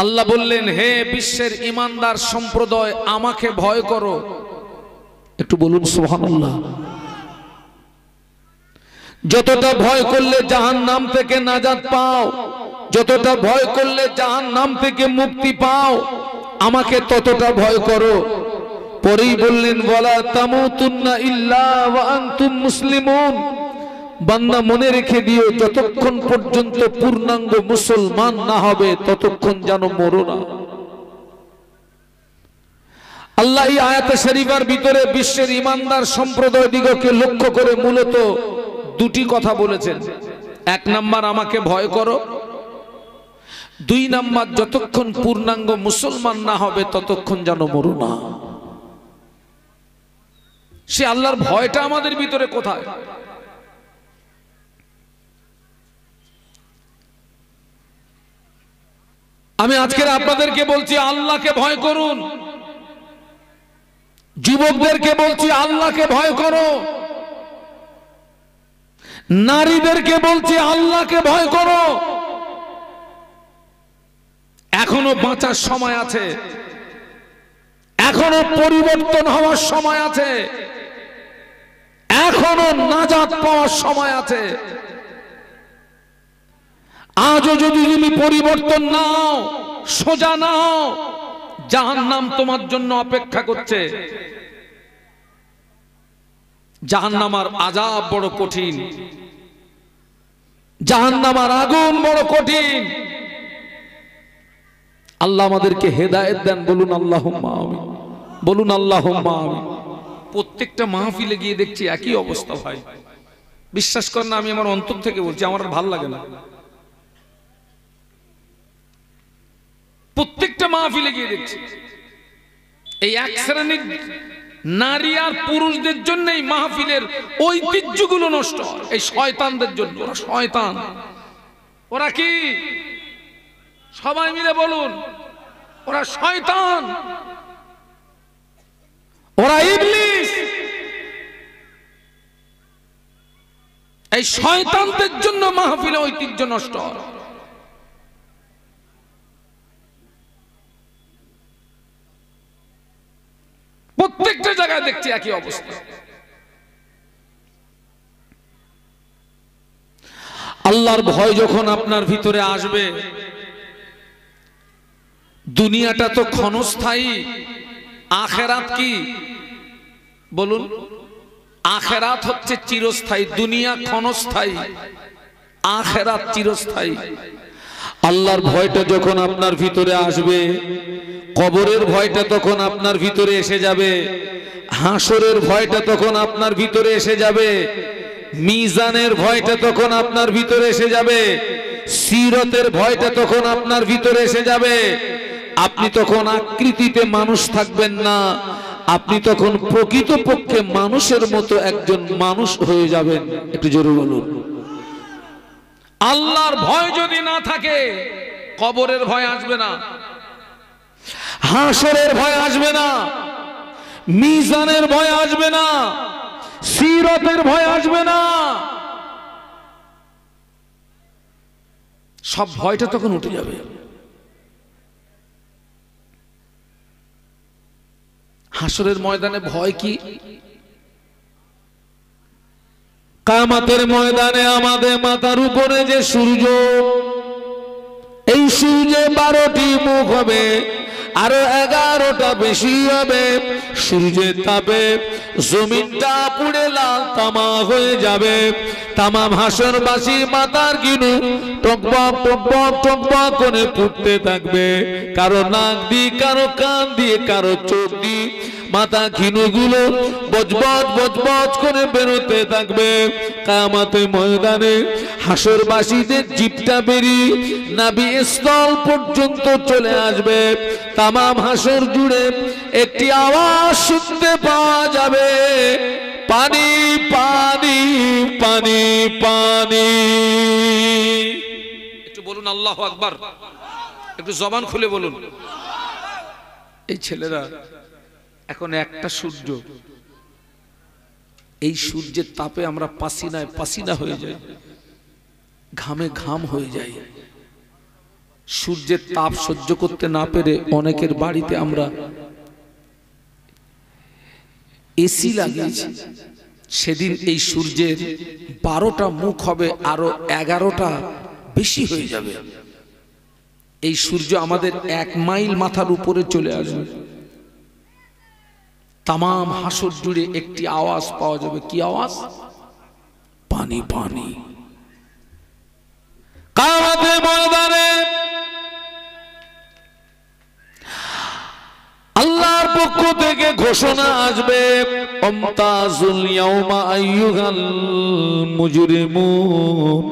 আল্লাহ বললেন, হে বিশ্বের ঈমানদার সম্প্রদায়, আমাকে ভয় করো। একটু বলুন সুবহানাল্লাহ। যতটা ভয় করলে জাহান্নাম থেকে নাজাত পাও, যতটা ভয় করলে জাহান্নাম থেকে মুক্তি পাও, আমাকে ততটা ভয় করো। পরেই বললেন, ওয়ালা তামুতুন্না ইল্লা ওয়া আনতুম মুসলিমুন। বান্দা মনে রেখে দিও, যতক্ষণ পর্যন্ত পূর্ণাঙ্গ মুসলমান না হবে ততক্ষণ যেন মরো না। আল্লাহ এই আয়াতে শরীফের ভিতরে বিশ্বের ঈমানদার সম্প্রদায় দিগকে লক্ষ্য করে মূলত দুটি কথা বলেছেন। এক নাম্বার, আমাকে ভয় করো। দুই নাম্বার, যতক্ষণ পূর্ণাঙ্গ মুসলমান না হবে ততক্ষণ যেন মরো না। সে আল্লাহর ভয়টা আমাদের ভিতরে কোথায়? আমি আজকের আপনাদেরকে বলছি, আল্লাহকে ভয় করুন। যুবকদেরকে বলছি, আল্লাহকে ভয় করো। নারীদেরকে বলছি, আল্লাহকে ভয় করো। এখনো বাঁচার সময় আছে, এখনো পরিবর্তন হওয়ার সময় আছে, এখনো নাজাত পাওয়ার সময় আছে। আজও যদি তুমি পরিবর্তন নাও, সোজা নাও, জাহান্নাম তোমার জন্য অপেক্ষা করছে। জাহান্নামের আযাব বড় কঠিন, জাহান্নামের আগুন বড় কঠিন। আল্লাহ আমাদেরকে হেদায়েত দেন, বলুন আল্লাহুম্মা আমিন, বলুন আল্লাহুম্মা আমিন। প্রত্যেকটা মাহফিলে গিয়ে দেখছি একই অবস্থা ভাই, বিশ্বাস কর না, আমি আমার অন্তর থেকে বলছি, আমার আর ভালো লাগে না। প্রত্যেকটা মাহফিলে গিয়ে দেখছি এই এক শ্রেণীর নারী আর পুরুষদের জন্যই মাহফিলের ঐতিহ্যগুলো নষ্ট হয়, এই শয়তানদের জন্য। ওরা শয়তান, ওরা কি? সবাই মিলে বলুন, ওরা শয়তান, ওরা ইবলিস। এই শয়তানদের জন্য মাহফিলে ঐতিহ্য নষ্ট হয়। প্রত্যেকটা জায়গায় দেখছি একই অবস্থা। আল্লাহর ভয় যখন আপনার ভিতরে আসবে, দুনিয়াটা তো ক্ষণস্থায়ী, আখেরাত কি বলুন? আখেরাত হচ্ছে চিরস্থায়ী, দুনিয়া ক্ষণস্থায়ী, আখেরাত চিরস্থায়ী। আল্লাহর ভয়টা যখন আপনার ভিতরে আসবে, কবরের ভয়টা তখন আপনার ভিতরে এসে যাবে, হাসরের ভয়টা তখন আপনার ভিতরে এসে যাবে, মিজানের ভয়টা তখন আপনার ভিতরে এসে যাবে, সিরতের ভয়টা তখন আপনার ভিতরে এসে যাবে। আপনি তখন আকৃতিতে মানুষ থাকবেন না, আপনি তখন প্রকৃতপক্ষে মানুষের মতো একজন মানুষ হয়ে যাবেন। একটু জোরে বলুন। আল্লাহর ভয় যদি না থাকে, কবরের ভয় আসবে না, হাসরের ভয় আসবে না, মিজানের ভয় আসবে না, সিরাতের ভয় আসবে না। সব ভয়টা তখন উঠে যাবে। হাসরের ময়দানে ভয় কি? কিয়ামতের ময়দানে আমাদের মাথার উপরে যে সূর্য, এই সূর্যে 12টি মুখ হবে, আরো 11টা বেশি হবে। সূর্যের তাপে জমিনটা পুড়ে লাল তামা হয়ে যাবে। তামাম হাসরবাসীর মাথার গিনু টকবক টকবক টকবক করে ফুটতে থাকবে, কারো নাক দিয়ে, কারো কান দিয়ে, কারো চোখ দিয়ে মাথা ঘিনুগুলো বজবজ বজবজ করে বেরোতে থাকবে। কিয়ামতের ময়দানে হাসরবাসীদের জিভটা বেরিয়ে নাভি স্থল পর্যন্ত চলে আসবে। তামাম হাসর জুড়ে একটি আওয়াজ শুনতে পাওয়া যাবে, পানি পানি পানি পানি। একটু বলুন আল্লাহু আকবার, একটু জবান খুলে বলুন। এই ছেলেরা এখন একটা সূর্য, এই সূর্যের তাপে আমরা পাসিনায় পাসিনা হয়ে যাই, ঘামে ঘাম হয়ে যাই। সূর্যের তাপ সহ্য করতে না পেরে অনেকের বাড়িতে আমরা এসি লাগিয়েছি। সেদিন এই সূর্যের 12টা মুখ হবে, আরো 11টা বেশি হয়ে যাবে। এই সূর্য আমাদের 1 মাইল মাথার উপরে চলে আসবে। তামাম হাসর জুড়ে একটি আওয়াজ পাওয়া যাবে। কি আওয়াজ? পানি পানি। কিয়ামতের ময়দানে আল্লাহর পক্ষ থেকে ঘোষণা আসবে, আমতাজুল ইয়াউমা আইয়ুহাল মুজরিমুন,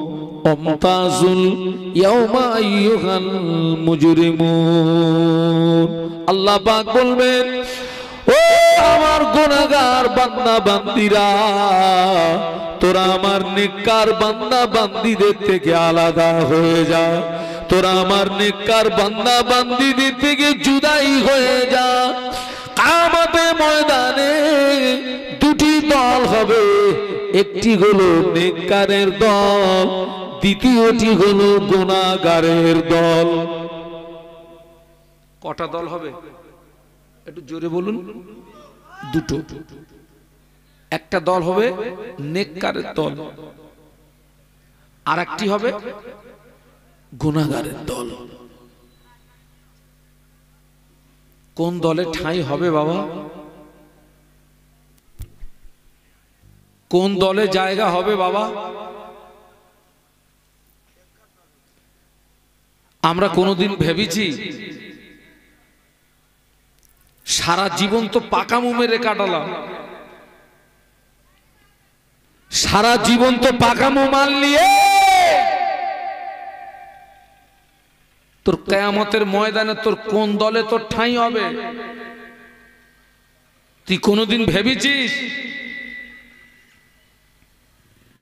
আমতাজুল ইয়াউমা আইয়ুহাল মুজরিমুন। আল্লাহ পাক বলবেন, ও আমার গুনাহগার বান্দা বান্দীরা, তোরা আমার নেককার বান্দা বান্দীদের থেকে আলাদা হয়ে যা, তোরা আমার নেককার বান্দা বান্দীদের থেকে জুদাই হয়ে যা। কিয়ামতের ময়দানে দুটি দল হবে, একটি হলো নেককারের দল, দ্বিতীয়টি হলো গুনাহগারের দল। কটা দল হবে? একটু জোরে বলুন। দুটো। একটা দল হবে নেককারের দল, আর একটি হবে গুনাহগারের দল। কোন দলে ঠাঁই হবে বাবা? কোন দলে জায়গা হবে বাবা? আমরা কোনোদিন ভেবেছি? সারা জীবন তো পাকামো মেরে কাটালাম, সারা জীবন তো পাকামো মাল নিয়ে। তোর কিয়ামতের ময়দানে তোর কোন দলে তোর ঠাঁই হবে? তুই কোনোদিন ভেবেছিস